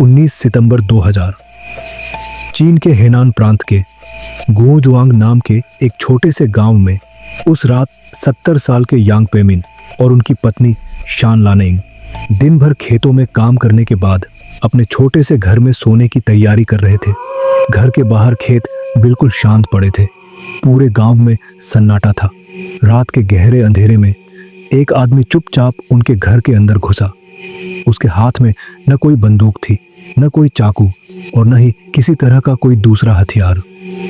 19 सितंबर 2000 चीन के हेनान प्रांत के गुओजुआंग नाम के एक छोटे से गांव में उस रात 70 साल के यांग पेमिन और उनकी पत्नी शान लानेंग दिन भर खेतों में काम करने के बाद अपने छोटे से घर में सोने की तैयारी कर रहे थे। घर के बाहर खेत बिल्कुल शांत पड़े थे। पूरे गांव में सन्नाटा था। रात के गहरे अंधेरे में एक आदमी चुपचाप उनके घर के अंदर घुसा। उसके हाथ में न कोई बंदूक थी, न कोई चाकू और न ही किसी तरह का कोई दूसरा हथियार।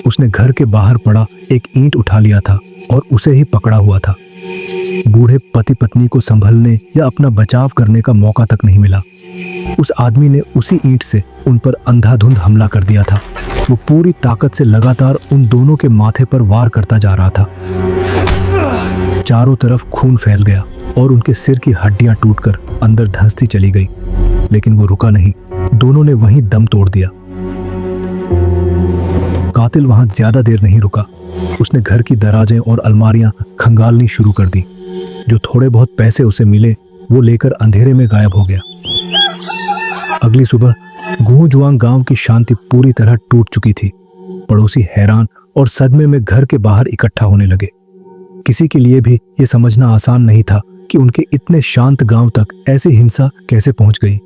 उसने घर के बाहर पड़ा एक ईंट उठा लिया था और उसे ही पकड़ा हुआ था। बूढ़े पति पत्नी को संभलने या अपना बचाव करने का मौका तक नहीं मिला। उस आदमी ने उसी ईंट से उन पर अंधाधुंध हमला कर दिया था। वो पूरी ताकत से लगातार उन दोनों के माथे पर वार करता जा रहा था। चारों तरफ खून फैल गया और उनके सिर की हड्डियां टूटकर अंदर धंसती चली गई, लेकिन वो रुका नहीं। दोनों ने वहीं दम तोड़ दिया। कातिल वहां ज्यादा देर नहीं रुका। उसने घर की दराजें और अलमारियां खंगालनी शुरू कर दी। जो थोड़े बहुत पैसे उसे मिले वो लेकर अंधेरे में गायब हो गया। अगली सुबह गुओजुआंग गांव की शांति पूरी तरह टूट चुकी थी। पड़ोसी हैरान और सदमे में घर के बाहर इकट्ठा होने लगे। किसी के लिए भी यह समझना आसान नहीं था कि उनके इतने शांत गांव तक ऐसी हिंसा कैसे पहुंच गई।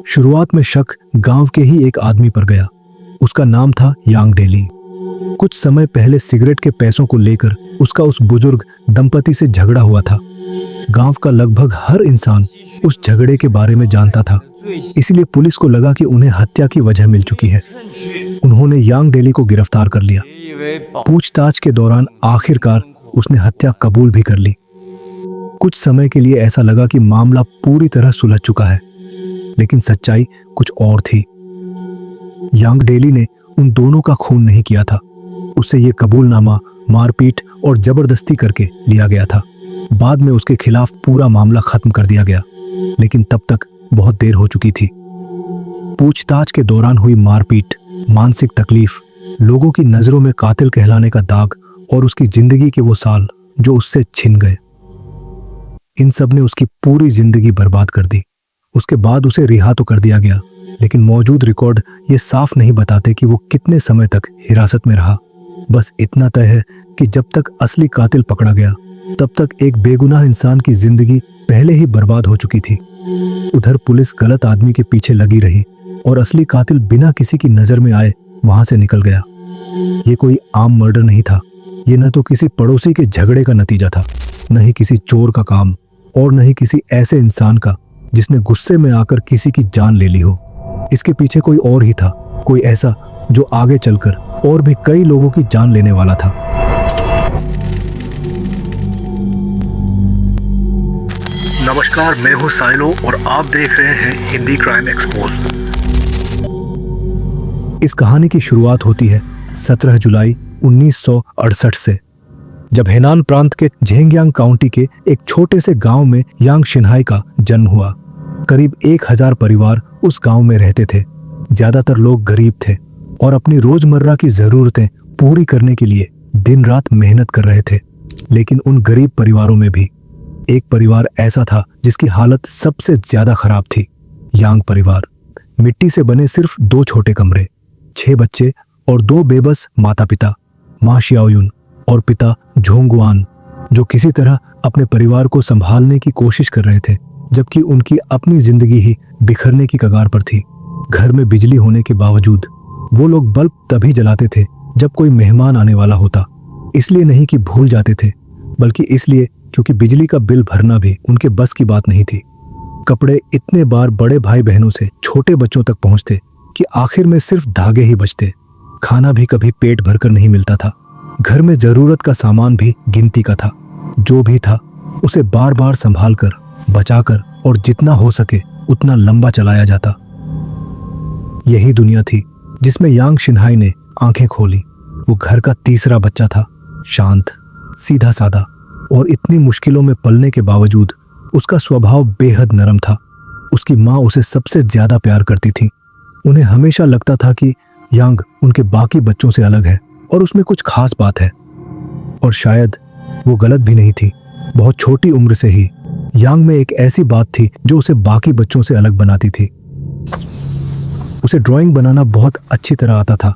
शुरुआत में शक गांव के ही एक आदमी पर गया। उसका नाम था यांग डेली। कुछ समय पहले सिगरेट के पैसों को लेकर उसका उस बुजुर्ग दंपति से झगड़ा हुआ था। गांव का लगभग हर इंसान उस झगड़े के बारे में जानता था, इसलिए पुलिस को लगा कि उन्हें हत्या की वजह मिल चुकी है। उन्होंने यांग डेली को गिरफ्तार कर लिया। पूछताछ के दौरान आखिरकार उसने हत्या कबूल भी कर ली। कुछ समय के लिए ऐसा लगा कि मामला पूरी तरह सुलझ चुका है, लेकिन सच्चाई कुछ और थी। यांग डेली ने उन दोनों का खून नहीं किया था। उससे ये कबूलनामा मारपीट और जबरदस्ती करके लिया गया था। बाद में उसके खिलाफ पूरा मामला खत्म कर दिया गया, लेकिन तब तक बहुत देर हो चुकी थी। पूछताछ के दौरान हुई मारपीट, मानसिक तकलीफ, लोगों की नजरों में कातिल कहलाने का दाग और उसकी जिंदगी के वो साल जो उससे छिन गए, इन सब ने उसकी पूरी जिंदगी बर्बाद कर दी। उसके बाद उसे रिहा तो कर दिया गया, लेकिन मौजूद रिकॉर्ड ये साफ नहीं बताते कि वो कितने समय तक हिरासत में रहा। बस इतना तय है कि जब तक असली कातिल पकड़ा गया, तब तक एक बेगुनाह इंसान की जिंदगी पहले ही बर्बाद हो चुकी थी। उधर पुलिस गलत आदमी के पीछे लगी रही और असली कातिल बिना किसी की नजर में आए वहां से निकल गया। ये कोई आम मर्डर नहीं था। ये न तो किसी पड़ोसी के झगड़े का नतीजा था, न ही किसी चोर का काम, और न ही किसी ऐसे इंसान का जिसने गुस्से में आकर किसी की जान ले ली हो। इसके पीछे कोई और ही था, कोई ऐसा जो आगे चलकर और भी कई लोगों की जान लेने वाला था। नमस्कार, मैं हूं साइलो और आप देख रहे हैं हिंदी क्राइम एक्सपोज। इस कहानी की शुरुआत होती है 17 जुलाई 1968 से, जब हेनान प्रांत के झेंगयांग काउंटी के एक छोटे से गांव में यांग शिनहाई का जन्म हुआ। करीब 1000 परिवार उस गांव में रहते थे। ज्यादातर लोग गरीब थे और अपनी रोजमर्रा की जरूरतें पूरी करने के लिए दिन रात मेहनत कर रहे थे। लेकिन उन गरीब परिवारों में भी एक परिवार ऐसा था जिसकी हालत सबसे ज्यादा खराब थी, यांग परिवार। मिट्टी से बने सिर्फ 2 छोटे कमरे, 6 बच्चे और 2 बेबस माता पिता, मां शियाओयुन और पिता झोंगुआन, जो किसी तरह अपने परिवार को संभालने की कोशिश कर रहे थे, जबकि उनकी अपनी जिंदगी ही बिखरने की कगार पर थी। घर में बिजली होने के बावजूद वो लोग बल्ब तभी जलाते थे जब कोई मेहमान आने वाला होता। इसलिए नहीं कि भूल जाते थे, बल्कि इसलिए क्योंकि बिजली का बिल भरना भी उनके बस की बात नहीं थी। कपड़े इतने बार बड़े भाई बहनों से छोटे बच्चों तक पहुंचते कि आखिर में सिर्फ धागे ही बचते। खाना भी कभी पेट भरकर नहीं मिलता था। घर में जरूरत का सामान भी गिनती का था। जो भी था उसे बार बार संभाल कर, बचाकर और जितना हो सके उतना लंबा चलाया जाता। यही दुनिया थी जिसमें यांग शिनहाई ने आंखें खोली। वो घर का तीसरा बच्चा था, शांत, सीधा साधा, और इतनी मुश्किलों में पलने के बावजूद उसका स्वभाव बेहद नरम था। उसकी माँ उसे सबसे ज्यादा प्यार करती थी। उन्हें हमेशा लगता था कि यांग उनके बाकी बच्चों से अलग है और उसमें कुछ खास बात है। और शायद वो गलत भी नहीं थी। बहुत छोटी उम्र से ही यांग में एक ऐसी बात थी जो उसे बाकी बच्चों से अलग बनाती थी। उसे ड्राइंग बनाना बहुत अच्छी तरह आता था,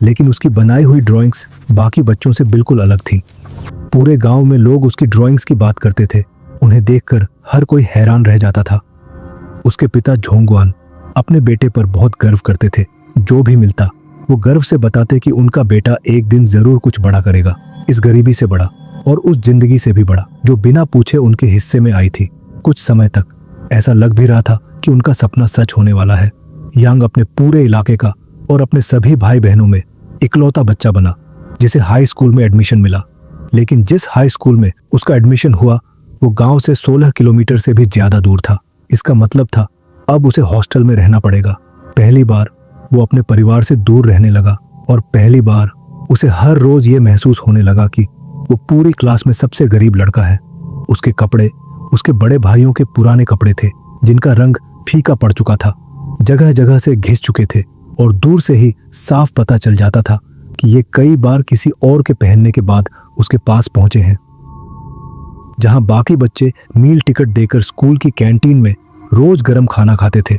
लेकिन उसकी बनाई हुई ड्राइंग्स बाकी बच्चों से बिल्कुल अलग थी। पूरे गांव में लोग उसकी ड्राइंग्स की बात करते थे। उन्हें देखकर हर कोई हैरान रह जाता था। उसके पिता झोंगवान अपने बेटे पर बहुत गर्व करते थे। जो भी मिलता वो गर्व से बताते कि उनका बेटा एक दिन जरूर कुछ बड़ा करेगा, इस गरीबी से बड़ा और उस जिंदगी से भी बड़ा जो बिना पूछे उनके हिस्से में आई थी। कुछ समय तक ऐसा लग भी रहा था कि उनका सपना सच होने वाला है। यांग अपने पूरे इलाके का और अपने सभी भाई बहनों में इकलौता बच्चा बना जिसे हाई स्कूल में एडमिशन मिला। लेकिन जिस हाई स्कूल में उसका एडमिशन हुआ वो गांव से 16 किलोमीटर से भी ज्यादा दूर था। इसका मतलब था अब उसे हॉस्टल में रहना पड़ेगा। पहली बार वो अपने परिवार से दूर रहने लगा और पहली बार उसे हर रोज ये महसूस होने लगा कि वो पूरी क्लास में सबसे गरीब लड़का है। उसके कपड़े उसके बड़े भाइयों के पुराने कपड़े थे जिनका रंग फीका पड़ चुका था, जगह जगह से घिस चुके थे और दूर से ही साफ पता चल जाता था कि ये कई बार किसी और के पहनने के बाद उसके पास पहुंचे हैं। जहां बाकी बच्चे मील टिकट देकर स्कूल की कैंटीन में रोज गर्म खाना खाते थे,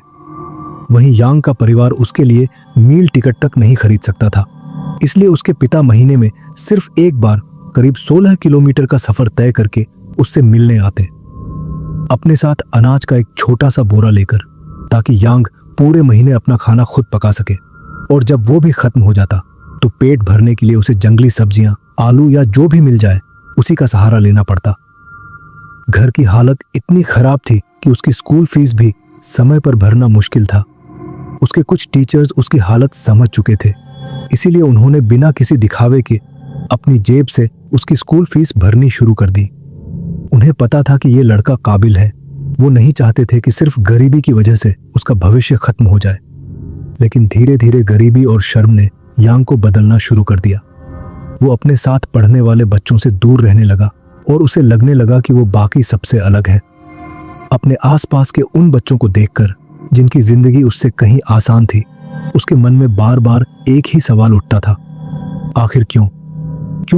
वहीं यांग का परिवार उसके लिए मील टिकट तक नहीं खरीद सकता था। इसलिए उसके पिता महीने में सिर्फ एक बार करीब 16 किलोमीटर का सफर तय करके उससे मिलने आते, अपने साथ अनाज का एक छोटा सा बोरा लेकर, ताकि यांग पूरे महीने अपना खाना खुद पका सके। और जब वो भी खत्म हो जाता तो पेट भरने के लिए उसे जंगली सब्जियां, आलू या जो भी मिल जाए उसी का सहारा लेना पड़ता। घर की हालत इतनी खराब थी कि उसकी स्कूल फीस भी समय पर भरना मुश्किल था। उसके कुछ टीचर्स उसकी हालत समझ चुके थे, इसीलिए उन्होंने बिना किसी दिखावे के अपनी जेब से उसकी स्कूल फीस भरनी शुरू कर दी। उन्हें पता था कि ये लड़का काबिल है। वो नहीं चाहते थे कि सिर्फ गरीबी की वजह से उसका भविष्य खत्म हो जाए। लेकिन धीरे धीरे गरीबी और शर्म ने यांग को बदलना शुरू कर दिया। वो अपने साथ पढ़ने वाले बच्चों से दूर रहने लगा और उसे लगने लगा कि वो बाकी सबसे अलग है। अपने आसपास के उन बच्चों को देखकर जिनकी जिंदगी उससे कहीं आसान थी, उसके मन में बार बार एक ही सवाल उठता था, आखिर क्यों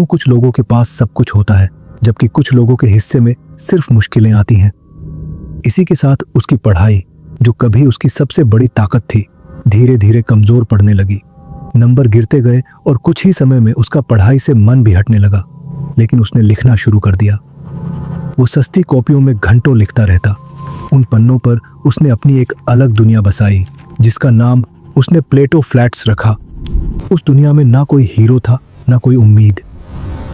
कुछ लोगों के पास सब कुछ होता है जबकि कुछ लोगों के हिस्से में सिर्फ मुश्किलें आती हैं। इसी के साथ उसकी पढ़ाई, जो कभी उसकी सबसे बड़ी ताकत थी, धीरे धीरे कमजोर पड़ने लगी। नंबर गिरते गए और कुछ ही समय में उसका पढ़ाई से मन भी हटने लगा। लेकिन उसने लिखना शुरू कर दिया। वो सस्ती कॉपियों में घंटों लिखता रहता। उन पन्नों पर उसने अपनी एक अलग दुनिया बसाई जिसका नाम उसने प्लेटो फ्लैट्स रखा। उस दुनिया में ना कोई हीरो था, ना कोई उम्मीद।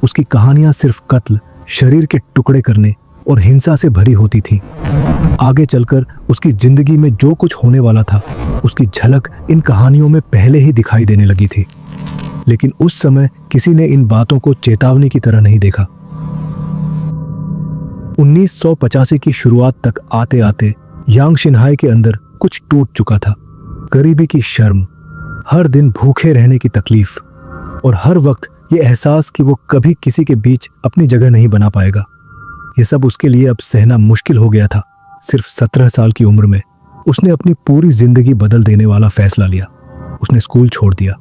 उसकी कहानियां सिर्फ कत्ल, शरीर के टुकड़े करने और हिंसा से भरी होती थी। आगे चलकर उसकी जिंदगी में जो कुछ होने वाला था उसकी झलक इन कहानियों में पहले ही दिखाई देने लगी थी। लेकिन उस समय किसी ने इन बातों को चेतावनी की तरह नहीं देखा। 1985 की शुरुआत तक आते आते यांग शिनहाई के अंदर कुछ टूट चुका था। गरीबी की शर्म, हर दिन भूखे रहने की तकलीफ और हर वक्त ये एहसास कि वो कभी किसी के बीच अपनी जगह नहीं बना पाएगा। ये सब उसके लिए अब सहना मुश्किल हो गया था। सिर्फ 17 साल की उम्र में उसने अपनी पूरी जिंदगी बदल देने वाला फैसला लिया। उसने स्कूल छोड़ दिया।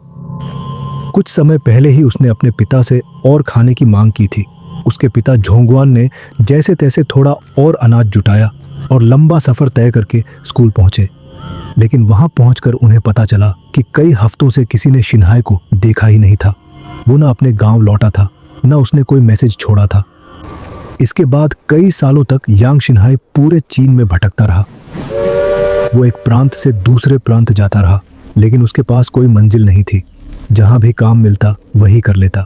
कुछ समय पहले ही उसने अपने पिता से और खाने की मांग की थी। उसके पिता झोंगवान ने जैसे तैसे थोड़ा और अनाज जुटाया और लंबा सफर तय करके स्कूल पहुंचे। लेकिन वहां पहुंचकर उन्हें पता चला कि कई हफ्तों से किसी ने शिनहाई को देखा ही नहीं था। वो ना अपने गांव लौटा था, ना उसने कोई मैसेज छोड़ा था। इसके बाद कई सालों तक यांग शिनहाई पूरे चीन में भटकता रहा। वो एक प्रांत से दूसरे प्रांत जाता रहा, लेकिन उसके पास कोई मंजिल नहीं थी। जहां भी काम मिलता वही कर लेता।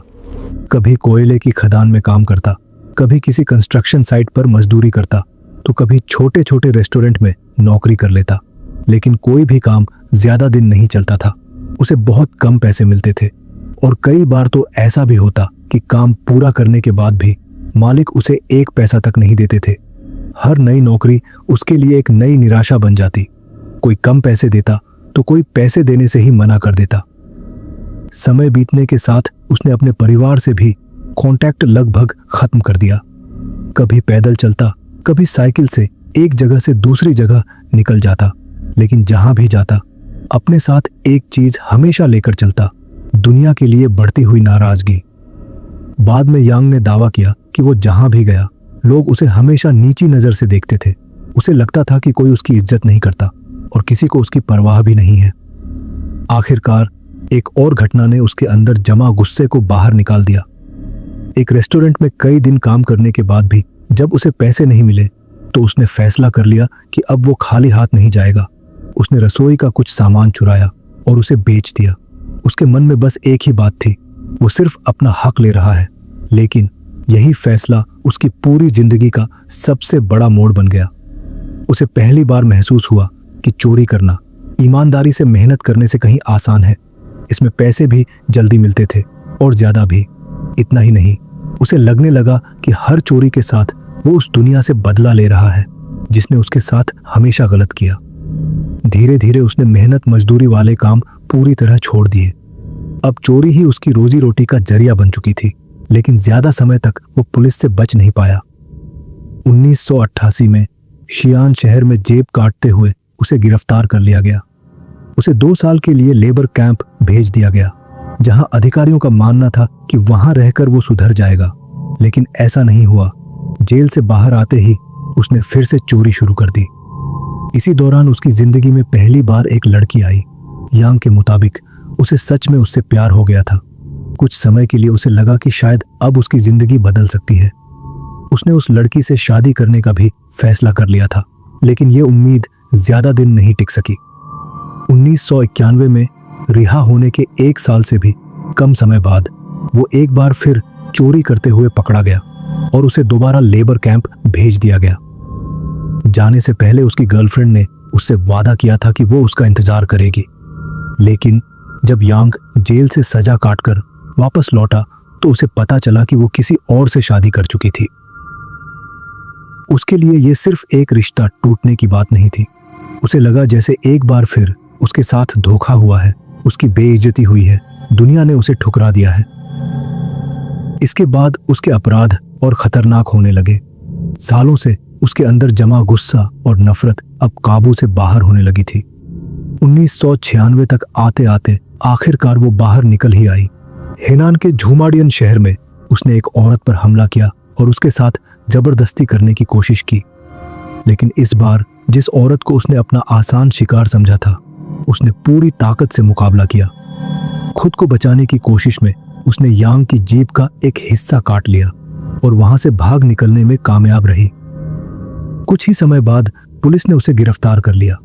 कभी कोयले की खदान में काम करता, कभी किसी कंस्ट्रक्शन साइट पर मजदूरी करता, तो कभी छोटे छोटे रेस्टोरेंट में नौकरी कर लेता। लेकिन कोई भी काम ज्यादा दिन नहीं चलता था। उसे बहुत कम पैसे मिलते थे और कई बार तो ऐसा भी होता कि काम पूरा करने के बाद भी मालिक उसे एक पैसा तक नहीं देते थे। हर नई नौकरी उसके लिए एक नई निराशा बन जाती। कोई कम पैसे देता तो कोई पैसे देने से ही मना कर देता। समय बीतने के साथ उसने अपने परिवार से भी कांटेक्ट लगभग खत्म कर दिया। कभी पैदल चलता, कभी साइकिल से एक जगह से दूसरी जगह निकल जाता, लेकिन जहां भी जाता अपने साथ एक चीज हमेशा लेकर चलता, दुनिया के लिए बढ़ती हुई नाराजगी। बाद में यांग ने दावा किया कि वो जहां भी गया लोग उसे हमेशा नीची नजर से देखते थे। उसे लगता था कि कोई उसकी इज्जत नहीं करता और किसी को उसकी परवाह भी नहीं है। आखिरकार एक और घटना ने उसके अंदर जमा गुस्से को बाहर निकाल दिया। एक रेस्टोरेंट में कई दिन काम करने के बाद भी जब उसे पैसे नहीं मिले तो उसने फैसला कर लिया कि अब वो खाली हाथ नहीं जाएगा। उसने रसोई का कुछ सामान चुराया और उसे बेच दिया। उसके मन में बस एक ही बात थी, वो सिर्फ अपना हक ले रहा है। लेकिन यही फैसला उसकी पूरी जिंदगी का सबसे बड़ा मोड़ बन गया। उसे पहली बार महसूस हुआ कि चोरी करना ईमानदारी से मेहनत करने से कहीं आसान है। इसमें पैसे भी जल्दी मिलते थे और ज्यादा भी। इतना ही नहीं, उसे लगने लगा कि हर चोरी के साथ वो उस दुनिया से बदला ले रहा है जिसने उसके साथ हमेशा गलत किया। धीरे धीरे उसने मेहनत मजदूरी वाले काम पूरी तरह छोड़ दिए। अब चोरी ही उसकी रोजी रोटी का जरिया बन चुकी थी। लेकिन ज्यादा समय तक वो पुलिस से बच नहीं पाया। 1988 में शियान शहर में जेब काटते हुए उसे गिरफ्तार कर लिया गया। उसे 2 साल के लिए लेबर कैंप भेज दिया गया, जहां अधिकारियों का मानना था कि वहां रहकर वो सुधर जाएगा। लेकिन ऐसा नहीं हुआ। जेल से बाहर आते ही उसने फिर से चोरी शुरू कर दी। इसी दौरान उसकी जिंदगी में पहली बार एक लड़की आई। यांग के मुताबिक उसे सच में उससे प्यार हो गया था। कुछ समय के लिए उसे लगा कि शायद अब उसकी जिंदगी बदल सकती है। उसने उस लड़की से शादी करने का भी फैसला कर लिया था। लेकिन यह उम्मीद ज्यादा दिन नहीं टिक सकी। 1991 में रिहा होने के 1 साल से भी कम समय बाद वो एक बार फिर चोरी करते हुए पकड़ा गया और उसे दोबारा लेबर कैंप भेज दिया गया। जाने से पहले उसकी गर्लफ्रेंड ने उससे वादा किया था कि वो उसका इंतजार करेगी। लेकिन जब यांग जेल से सजा काटकर वापस लौटा तो उसे पता चला कि वो किसी और से शादी कर चुकी थी। उसके लिए यह सिर्फ एक रिश्ता टूटने की बात नहीं थी। उसे लगा जैसे एक बार फिर उसके साथ धोखा हुआ है, उसकी बेइज्जती हुई है, दुनिया ने उसे ठुकरा दिया है। इसके बाद उसके अपराध और खतरनाक होने लगे। सालों से उसके अंदर जमा गुस्सा और नफरत अब काबू से बाहर होने लगी थी। 1996 तक आते आते आखिरकार वो बाहर निकल ही आई। हेनान के झूमाडियन शहर में उसने एक औरत पर हमला किया और उसके साथ जबरदस्ती करने की कोशिश की। लेकिन इस बार जिस औरत को उसने अपना आसान शिकार समझा था, उसने पूरी ताकत से मुकाबला किया। खुद को बचाने की कोशिश में उसने यांग की जीभ का एक हिस्सा काट लिया और वहां से भाग निकलने में कामयाब रही। कुछ ही समय बाद पुलिस ने उसे गिरफ्तार कर लिया।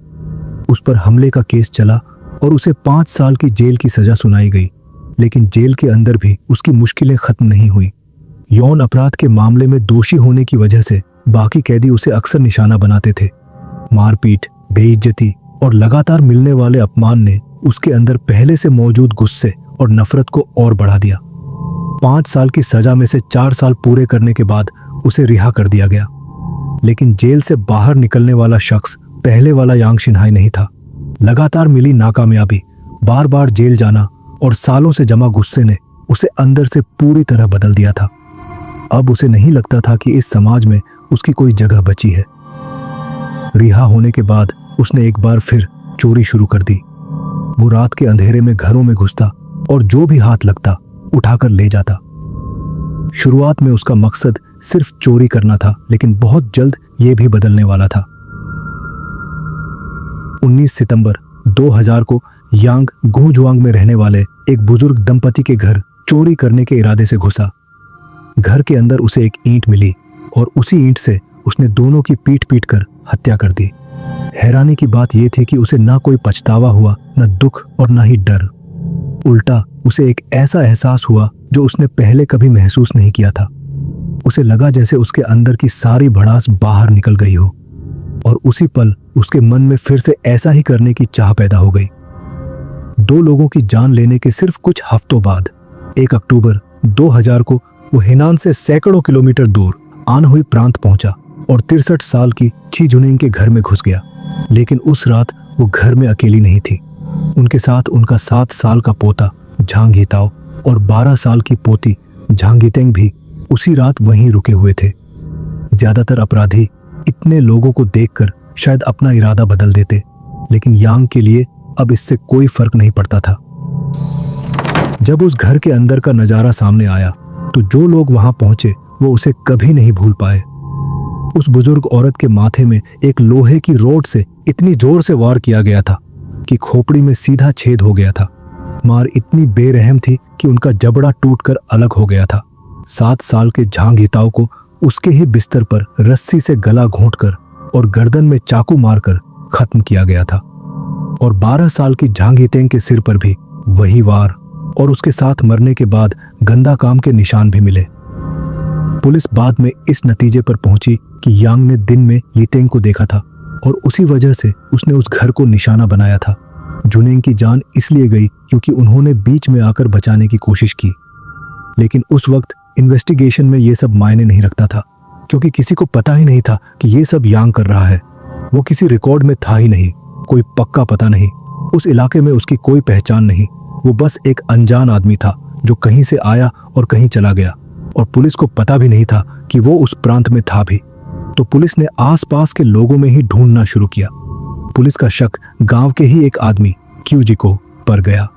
उस पर हमले का केस चला और उसे 5 साल की जेल की सजा सुनाई गई। लेकिन जेल के अंदर भी उसकी मुश्किलें खत्म नहीं हुई। यौन अपराध के मामले में दोषी होने की वजह से बाकी कैदी उसे अक्सर निशाना बनाते थे। मारपीट, बेइज्जती और लगातार मिलने वाले अपमान ने उसके अंदर पहले से मौजूद गुस्से और नफरत को और बढ़ा दिया। 5 साल की सजा में से 4 साल पूरे करने के बाद उसे रिहा कर दिया गया। लेकिन जेल से बाहर निकलने वाला शख्स पहले वाला यांग शिन्हाई नहीं था। लगातार मिली नाकामयाबी, बार बार जेल जाना और सालों से जमा गुस्से ने उसे अंदर से पूरी तरह बदल दिया था। अब उसे नहीं लगता था कि इस समाज में उसकी कोई जगह बची है। रिहा होने के बाद उसने एक बार फिर चोरी शुरू कर दी। वो रात के अंधेरे में घरों में घुसता और जो भी हाथ लगता उठाकर ले जाता। शुरुआत में उसका मकसद सिर्फ चोरी करना था, लेकिन बहुत जल्द यह भी बदलने वाला था। 19 सितंबर 2000 को यांग गुजुआंग में रहने वाले एक बुजुर्ग दंपति के घर चोरी करने के इरादे से घुसा। घर के अंदर उसे एक ईंट मिली और उसी ईंट से उसने दोनों की पीट पीट कर हत्या कर दी। हैरानी की बात यह थी कि उसे ना कोई पछतावा हुआ, न दुख और ना ही डर। उल्टा उसे एक ऐसा एहसास हुआ जो उसने पहले कभी महसूस नहीं किया था। उसे लगा जैसे उसके अंदर की सारी भड़ास बाहर निकल गई हो और उसी पल उसके मन में फिर से ऐसा ही करने की चाह पैदा हो गई। 2 लोगों की जान लेने के सिर्फ कुछ हफ्तों बाद 1 अक्टूबर 2000 को वो हेनान से सैकड़ों किलोमीटर दूर आनहुई प्रांत पहुंचा और 63 साल की ची जुनिंग के घर में घुस गया। लेकिन उस रात वो घर में अकेली नहीं थी। उनके साथ उनका 7 साल का पोता झांग हिताओ और 12 साल की पोती झांग हितेंग भी उसी रात वहीं रुके हुए थे। ज्यादातर अपराधी इतने लोगों को देखकर शायद अपना इरादा बदल देते, लेकिन यांग के लिए अब इससे कोई फर्क नहीं पड़ता था। जब उस घर के अंदर का नजारा सामने आया तो जो लोग वहां पहुंचे वो उसे कभी नहीं भूल पाए। उस बुजुर्ग औरत के माथे में एक लोहे की रोड से इतनी जोर से वार किया गया था कि खोपड़ी में सीधा छेद हो गया था। मार इतनी बेरहम थी कि उनका जबड़ा टूटकर अलग हो गया था। 7 साल के झांग हिताव को उसके ही बिस्तर पर रस्सी से गला घोंटकर और गर्दन में चाकू मारकर खत्म किया गया था। और 12 साल की झांग हितेंग के सिर पर भी वही वार और उसके साथ मरने के बाद गंदा काम के निशान भी मिले। पुलिस बाद में इस नतीजे पर पहुंची कि यांग ने दिन में यितेंग को देखा था और उसी वजह से उसने उस घर को निशाना बनाया था। जुनेंग की जान इसलिए गई क्योंकि उन्होंने बीच में आकर बचाने की कोशिश की, लेकिन उस वक्त इन्वेस्टिगेशन में यह सब मायने नहीं रखता था क्योंकि किसी को पता ही नहीं था कि यह सब यांग कर रहा है। वो किसी रिकॉर्ड में था ही नहीं, कोई पक्का पता नहीं, उस इलाके में उसकी कोई पहचान नहीं। वो बस एक अनजान आदमी था जो कहीं से आया और कहीं चला गया और पुलिस को पता भी नहीं था कि वो उस प्रांत में था भी। तो पुलिस ने आसपास के लोगों में ही ढूंढना शुरू किया। पुलिस का शक गांव के ही एक आदमी क्यूजिको पर गया।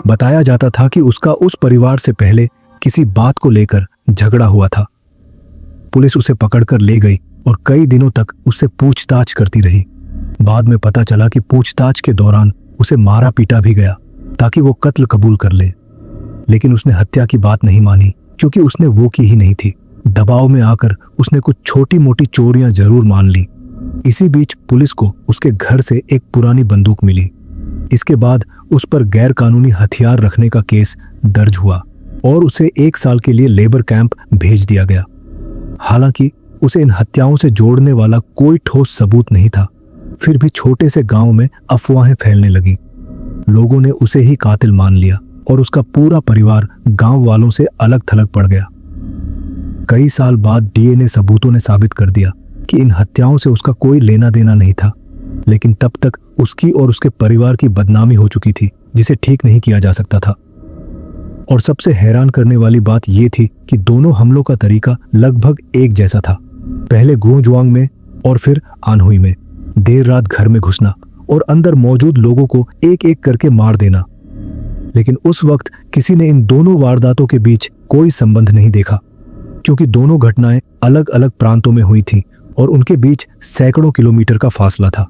बताया जाता था कि उसका उस परिवार से पहले किसी बात को लेकर झगड़ा हुआ था। पुलिस उसे पकड़कर ले गई और कई दिनों तक उससे पूछताछ करती रही। बाद में पता चला कि पूछताछ के दौरान उसे मारा पीटा भी गया ताकि वो कत्ल कबूल कर ले, लेकिन उसने हत्या की बात नहीं मानी क्योंकि उसने वो की ही नहीं थी। दबाव में आकर उसने कुछ छोटी मोटी चोरियां जरूर मान ली। इसी बीच पुलिस को उसके घर से एक पुरानी बंदूक मिली। इसके बाद उस पर गैर कानूनी हथियार रखने का केस दर्ज हुआ और उसे 1 साल के लिए लेबर कैंप भेज दिया गया। हालांकि उसे इन हत्याओं से जोड़ने वाला कोई ठोस सबूत नहीं था, फिर भी छोटे से गांव में अफवाहें फैलने लगी। लोगों ने उसे ही कातिल मान लिया और उसका पूरा परिवार गांव वालों से अलग थलग पड़ गया। कई साल बाद डीएनए सबूतों ने साबित कर दिया कि इन हत्याओं से उसका कोई लेना देना नहीं था, लेकिन तब तक उसकी और उसके परिवार की बदनामी हो चुकी थी जिसे ठीक नहीं किया जा सकता था। और सबसे हैरान करने वाली बात यह थी कि दोनों हमलों का तरीका लगभग एक जैसा था। पहले गुओजुआंग में और फिर आनहुई में देर रात घर में घुसना और अंदर मौजूद लोगों को एक एक करके मार देना। लेकिन उस वक्त किसी ने इन दोनों वारदातों के बीच कोई संबंध नहीं देखा क्योंकि दोनों घटनाएं अलग अलग प्रांतों में हुई थीं और उनके बीच सैकड़ों किलोमीटर का फासला था।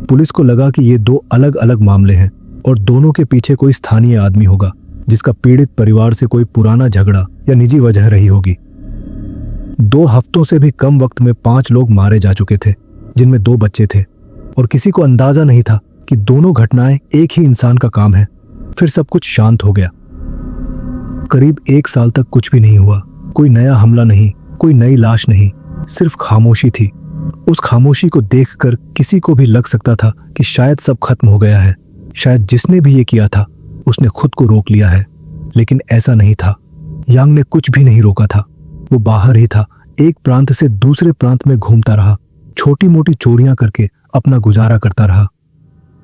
पुलिस को लगा कि ये 2 अलग अलग मामले हैं और दोनों के पीछे कोई स्थानीय आदमी होगा जिसका पीड़ित परिवार से कोई पुराना झगड़ा या निजी वजह रही होगी। 2 हफ्तों से भी कम वक्त में 5 लोग मारे जा चुके थे, जिनमें 2 बच्चे थे, और किसी को अंदाजा नहीं था कि दोनों घटनाएं एक ही इंसान का काम है। फिर सब कुछ शांत हो गया। करीब 1 साल तक कुछ भी नहीं हुआ। कोई नया हमला नहीं, कोई नई लाश नहीं, सिर्फ खामोशी थी। उस खामोशी को देखकर किसी को भी लग सकता था कि शायद सब खत्म हो गया है, शायद जिसने भी ये किया था उसने खुद को रोक लिया है, लेकिन ऐसा नहीं था। यांग ने कुछ भी नहीं रोका था। वो बाहर ही था, एक प्रांत से दूसरे प्रांत में घूमता रहा, छोटी मोटी चोरियां करके अपना गुजारा करता रहा।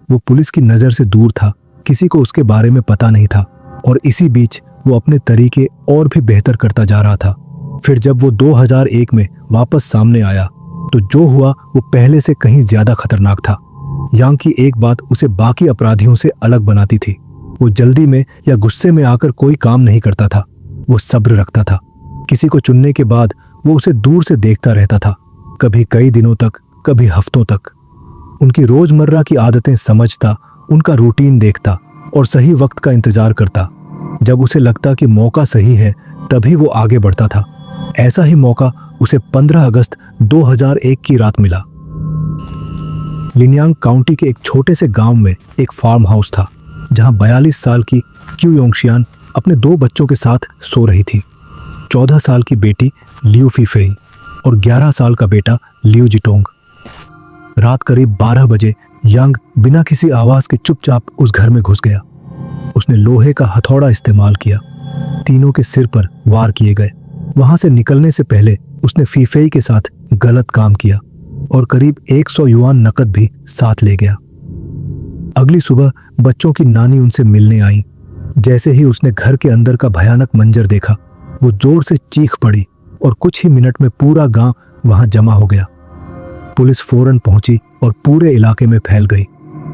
वो पुलिस की नजर से दूर था, किसी को उसके बारे में पता नहीं था, और इसी बीच वो अपने तरीके और भी बेहतर करता जा रहा था। फिर जब वो 2001 में वापस सामने आया तो जो हुआ वो पहले से कहीं ज्यादा खतरनाक था। यांग की एक बात उसे बाकी अपराधियों से अलग बनाती थी। वो जल्दी में या गुस्से में आकर कोई काम नहीं करता था। वो सब्र रखता था। किसी को चुनने के बाद वो उसे दूर से देखता रहता था, कभी कई दिनों तक, कभी हफ्तों तक। उनकी रोजमर्रा की आदतें समझता, उनका रूटीन देखता और सही वक्त का इंतजार करता। जब उसे लगता कि मौका सही है तभी वो आगे बढ़ता था। ऐसा ही मौका उसे 15 अगस्त 2001 की रात मिला। लिनयांग काउंटी के एक छोटे से गांव में एक फार्म हाउस था जहां 42 साल की क्यू योंगशियान अपने 2 बच्चों के साथ सो रही थी। 14 साल की बेटी लियू फीफेई और 11 साल का बेटा लियू जिटोंग। रात करीब 12 बजे यांग बिना किसी आवाज के चुपचाप उस घर में घुस गया। उसने लोहे का हथौड़ा इस्तेमाल किया। तीनों के सिर पर वार किए गए। वहां से निकलने से पहले उसने फीफेई के साथ गलत काम किया और करीब 100 युआन नकद भी साथ ले गया। अगली सुबह बच्चों की नानी उनसे मिलने आई। जैसे ही उसने घर के अंदर का भयानक मंजर देखा, वो जोर से चीख पड़ी और कुछ ही मिनट में पूरा गांव वहां जमा हो गया। पुलिस फौरन पहुंची और पूरे इलाके में फैल गई,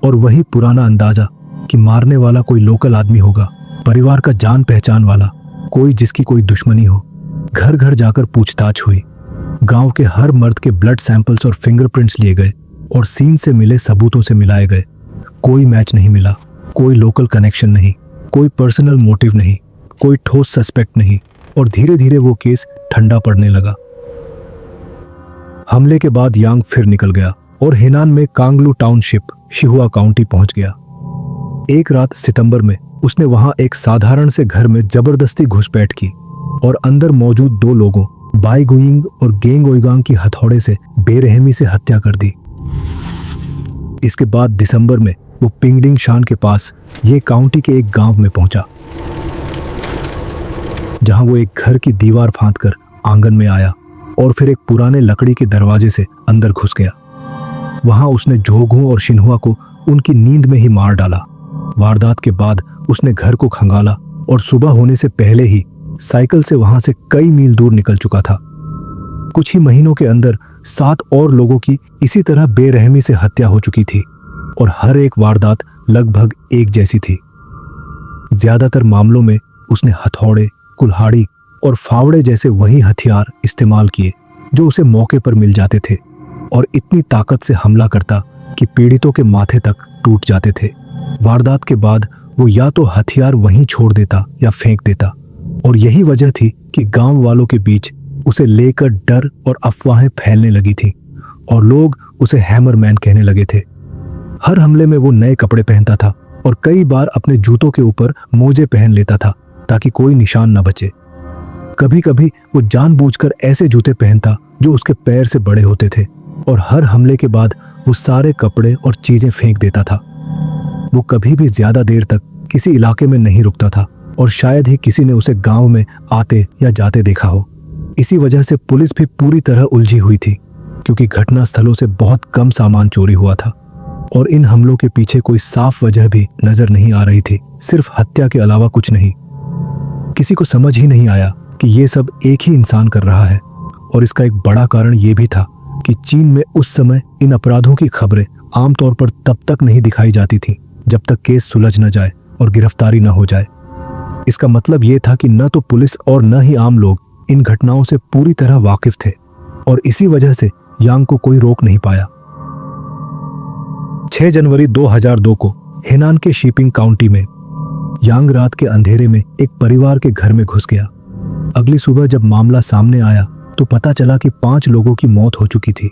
और वही पुराना अंदाजा कि मारने वाला कोई लोकल आदमी होगा, परिवार का जान पहचान वाला, कोई जिसकी कोई दुश्मनी हो। घर घर जाकर पूछताछ हुई। गांव के हर मर्द के ब्लड सैंपल्स और फिंगरप्रिंट्स लिए गए और सीन से मिले सबूतों से मिलाए गए। कोई मैच नहीं मिला, कोई लोकल कनेक्शन नहीं, कोई पर्सनल मोटिव नहीं, कोई ठोस सस्पेक्ट नहीं, और धीरे धीरे वो केस ठंडा पड़ने लगा। हमले के बाद यांग फिर निकल गया और हेनान में कांगलू टाउनशिप, शिहुआ काउंटी पहुंच गया। एक रात सितंबर में उसने वहां एक साधारण से घर में जबरदस्ती घुसपैठ की और अंदर मौजूद 2 लोगों बाई गुइंग और गेंग ओइगांग की हथौड़े से बेरहमी से हत्या कर दी। इसके बाद दिसंबर में वो पिंगडिंग शान के पास ये काउंटी के एक गांव में पहुंचा, जहां वो एक घर की दीवार फांदकर आंगन में आया और फिर एक पुराने लकड़ी के दरवाजे से अंदर घुस गया। वहां उसने जोगू और शिन्हुआ को उनकी नींद में ही मार डाला। वारदात के बाद उसने घर को खंगाला और सुबह होने से पहले ही साइकिल से वहां से कई मील दूर निकल चुका था। कुछ ही महीनों के अंदर 7 और लोगों की इसी तरह बेरहमी से हत्या हो चुकी थी और हर एक वारदात लगभग एक जैसी थी। ज्यादातर मामलों में उसने हथौड़े, कुल्हाड़ी और फावड़े जैसे वही हथियार इस्तेमाल किए जो उसे मौके पर मिल जाते थे और इतनी ताकत से हमला करता कि पीड़ितों के माथे तक टूट जाते थे। वारदात के बाद वो या तो हथियार वहीं छोड़ देता या फेंक देता, और यही वजह थी कि गांव वालों के बीच उसे लेकर डर और अफवाहें फैलने लगी थी और लोग उसे हैमरमैन कहने लगे थे। हर हमले में वो नए कपड़े पहनता था और कई बार अपने जूतों के ऊपर मोजे पहन लेता था ताकि कोई निशान न बचे। कभी कभी वो जानबूझकर ऐसे जूते पहनता जो उसके पैर से बड़े होते थे और हर हमले के बाद वो सारे कपड़े और चीजें फेंक देता था। वो कभी भी ज्यादा देर तक किसी इलाके में नहीं रुकता था और शायद ही किसी ने उसे गांव में आते या जाते देखा हो। इसी वजह से पुलिस भी पूरी तरह उलझी हुई थी, क्योंकि घटना स्थलों से बहुत कम सामान चोरी हुआ था और इन हमलों के पीछे कोई साफ वजह भी नजर नहीं आ रही थी, सिर्फ हत्या के अलावा कुछ नहीं। किसी को समझ ही नहीं आया कि ये सब एक ही इंसान कर रहा है, और इसका एक बड़ा कारण ये भी था कि चीन में उस समय इन अपराधों की खबरें आमतौर पर तब तक नहीं दिखाई जाती थी जब तक केस सुलझ न जाए और गिरफ्तारी न हो जाए। इसका मतलब ये था कि न तो पुलिस और न ही आम लोग इन घटनाओं से पूरी तरह वाकिफ थे, और इसी वजह से यांग को कोई रोक नहीं पाया। 6 जनवरी 2002 को हेनान के शिपिंग काउंटी में यांग रात के अंधेरे में एक परिवार के घर में घुस गया। अगली सुबह जब मामला सामने आया तो पता चला कि 5 लोगों की मौत हो चुकी थी।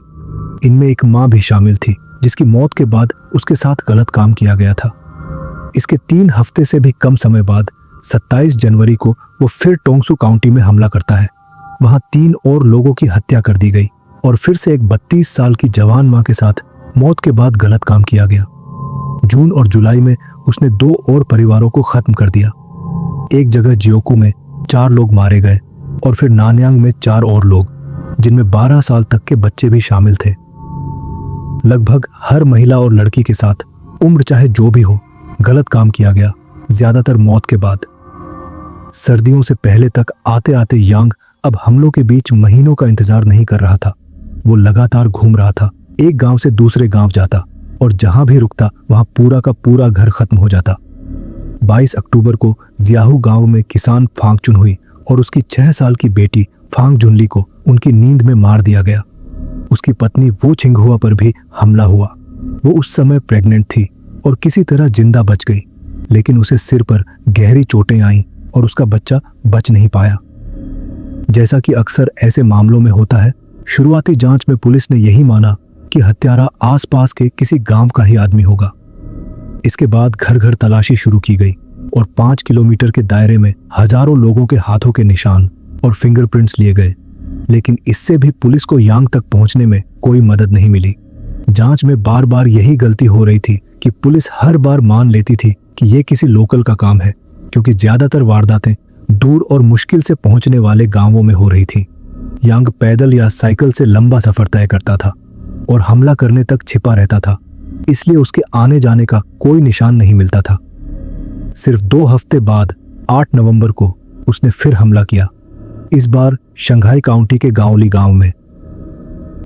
इनमें एक मां भी शामिल थी, जिसकी मौत के बाद उसके साथ गलत काम किया गया था। इसके 3 हफ्ते से भी कम समय बाद 27 जनवरी को वो फिर टोंगसू काउंटी में हमला करता है। वहां 3 और लोगों की हत्या कर दी गई और फिर से एक 32 साल की जवान मां के साथ मौत के बाद गलत काम किया गया। जून और जुलाई में उसने 2 और परिवारों को खत्म कर दिया। एक जगह जियोकू में 4 लोग मारे गए और फिर नानयांग में 4 और लोग, जिनमें 12 साल तक के बच्चे भी शामिल थे। लगभग हर महिला और लड़की के साथ, उम्र चाहे जो भी हो, गलत काम किया गया, ज्यादातर मौत के बाद। सर्दियों से पहले तक आते आते यांग अब हमलों के बीच महीनों का इंतजार नहीं कर रहा था। वो लगातार घूम रहा था, एक गांव से दूसरे गांव जाता और जहां भी रुकता वहां पूरा का पूरा घर खत्म हो जाता। 22 अक्टूबर को जियाहू गांव में किसान फांग चुन हुई और उसकी 6 साल की बेटी फांग जुनली को उनकी नींद में मार दिया गया। उसकी पत्नी वो छिंगहुआ पर भी हमला हुआ। वो उस समय प्रेग्नेंट थी और किसी तरह जिंदा बच गई, लेकिन उसे सिर पर गहरी चोटें आईं और उसका बच्चा बच नहीं पाया। जैसा कि अक्सर ऐसे मामलों में होता है, शुरुआती जांच में पुलिस ने यही माना कि हत्यारा आसपास के किसी गांव का ही आदमी होगा। इसके बाद घर घर तलाशी शुरू की गई और 5 किलोमीटर के दायरे में हजारों लोगों के हाथों के निशान और फिंगरप्रिंट्स लिए गए, लेकिन इससे भी पुलिस को यांग तक पहुंचने में कोई मदद नहीं मिली। जांच में बार बार यही गलती हो रही थी कि पुलिस हर बार मान लेती थी कि यह किसी लोकल का काम है, क्योंकि ज्यादातर वारदातें दूर और मुश्किल से पहुंचने वाले गांवों में हो रही थी। यांग पैदल या साइकिल से लंबा सफर तय करता था और हमला करने तक छिपा रहता था, इसलिए उसके आने जाने का कोई निशान नहीं मिलता था। सिर्फ 2 हफ्ते बाद 8 नवंबर को उसने फिर हमला किया, इस बार शंघाई काउंटी के गांवली गांव में।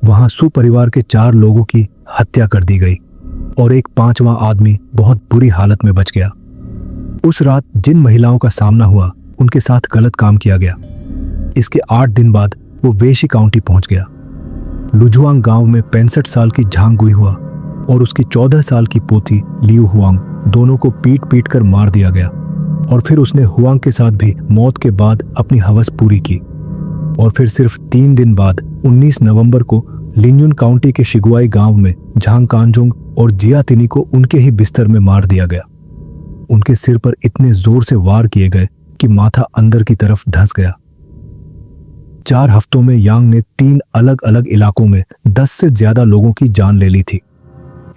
वहां सु परिवार के 4 लोगों की हत्या कर दी गई और एक 5वां आदमी बहुत बुरी हालत में बच गया। उस रात जिन महिलाओं का सामना हुआ उनके साथ गलत काम किया गया। इसके 8 दिन बाद वो वेशी काउंटी पहुंच गया। लुजुआंग गांव में 65 साल की झांग गुई हुआ और उसकी 14 साल की पोती लियू हुआंग दोनों को पीट पीट कर मार दिया गया। और फिर उसने हुआंग के साथ भी मौत के बाद अपनी हवस पूरी की। और फिर सिर्फ 3 दिन बाद 19 नवंबर को लिन्युन काउंटी के शिगुआई गांव में झांग कांजुंग और जिया तिनी को उनके ही बिस्तर में मार दिया गया। उनके सिर पर इतने जोर से वार किए गए कि माथा अंदर की तरफ धंस गया। 4 हफ्तों में यांग ने 3 अलग अलग इलाकों में 10 से ज्यादा लोगों की जान ले ली थी।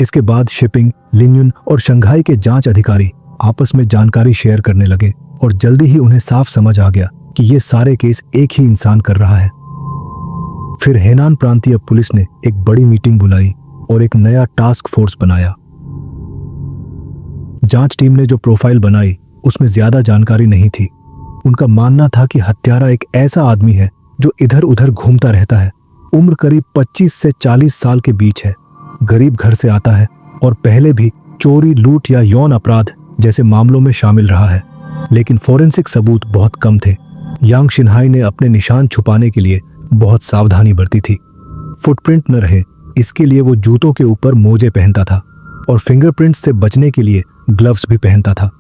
इसके बाद शिपिंग, लिन्युन और शंघाई के जांच अधिकारी आपस में जानकारी शेयर करने लगे और जल्दी ही उन्हें साफ समझ आ गया कि ये सारे केस एक ही इंसान कर रहा है। फिर हेनान प्रांतीय पुलिस ने एक बड़ी मीटिंग बुलाई और एक नया टास्क फोर्स बनाया। जांच टीम ने जो प्रोफाइल बनाई उसमें ज्यादा जानकारी नहीं थी। उनका मानना था कि हत्यारा एक ऐसा आदमी है जो इधर उधर घूमता रहता है, उम्र करीब 25 से 40 साल के बीच है, गरीब घर से आता है और पहले भी चोरी, लूट या यौन अपराध जैसे मामलों में शामिल रहा है। लेकिन फोरेंसिक सबूत बहुत कम थे। यांग शिनहाई ने अपने निशान छुपाने के लिए बहुत सावधानी बरती थी। फुटप्रिंट न रहे इसके लिए वो जूतों के ऊपर मोजे पहनता था और फिंगरप्रिंट्स से बचने के लिए ग्लव्स भी पहनता था।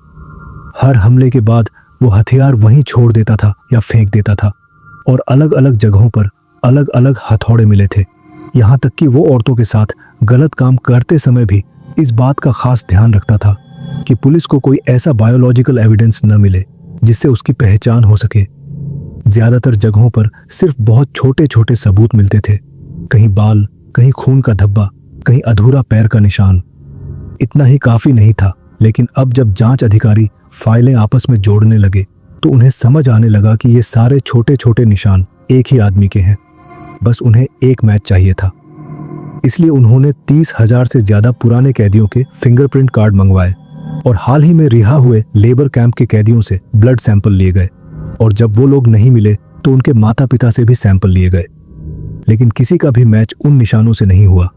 हर हमले के बाद वो हथियार वहीं छोड़ देता था या फेंक देता था और अलग अलग जगहों पर अलग अलग हथौड़े मिले थे। यहाँ तक कि वो औरतों के साथ गलत काम करते समय भी इस बात का खास ध्यान रखता था कि पुलिस को कोई ऐसा बायोलॉजिकल एविडेंस न मिले जिससे उसकी पहचान हो सके। ज्यादातर जगहों पर सिर्फ बहुत छोटे छोटे सबूत मिलते थे, कहीं बाल, कहीं खून का धब्बा, कहीं अधूरा पैर का निशान। इतना ही काफी नहीं था, लेकिन अब जब जांच अधिकारी फाइलें आपस में जोड़ने लगे तो उन्हें समझ आने लगा कि ये सारे छोटे छोटे निशान एक ही आदमी के हैं। बस उन्हें एक मैच चाहिए था। इसलिए उन्होंने 30,000 से ज्यादा पुराने कैदियों के फिंगरप्रिंट कार्ड मंगवाए और हाल ही में रिहा हुए लेबर कैंप के कैदियों से ब्लड सैंपल लिए गए। और जब वो लोग नहीं मिले तो उनके माता पिता से भी सैंपल लिए गए, लेकिन किसी का भी मैच उन निशानों से नहीं हुआ।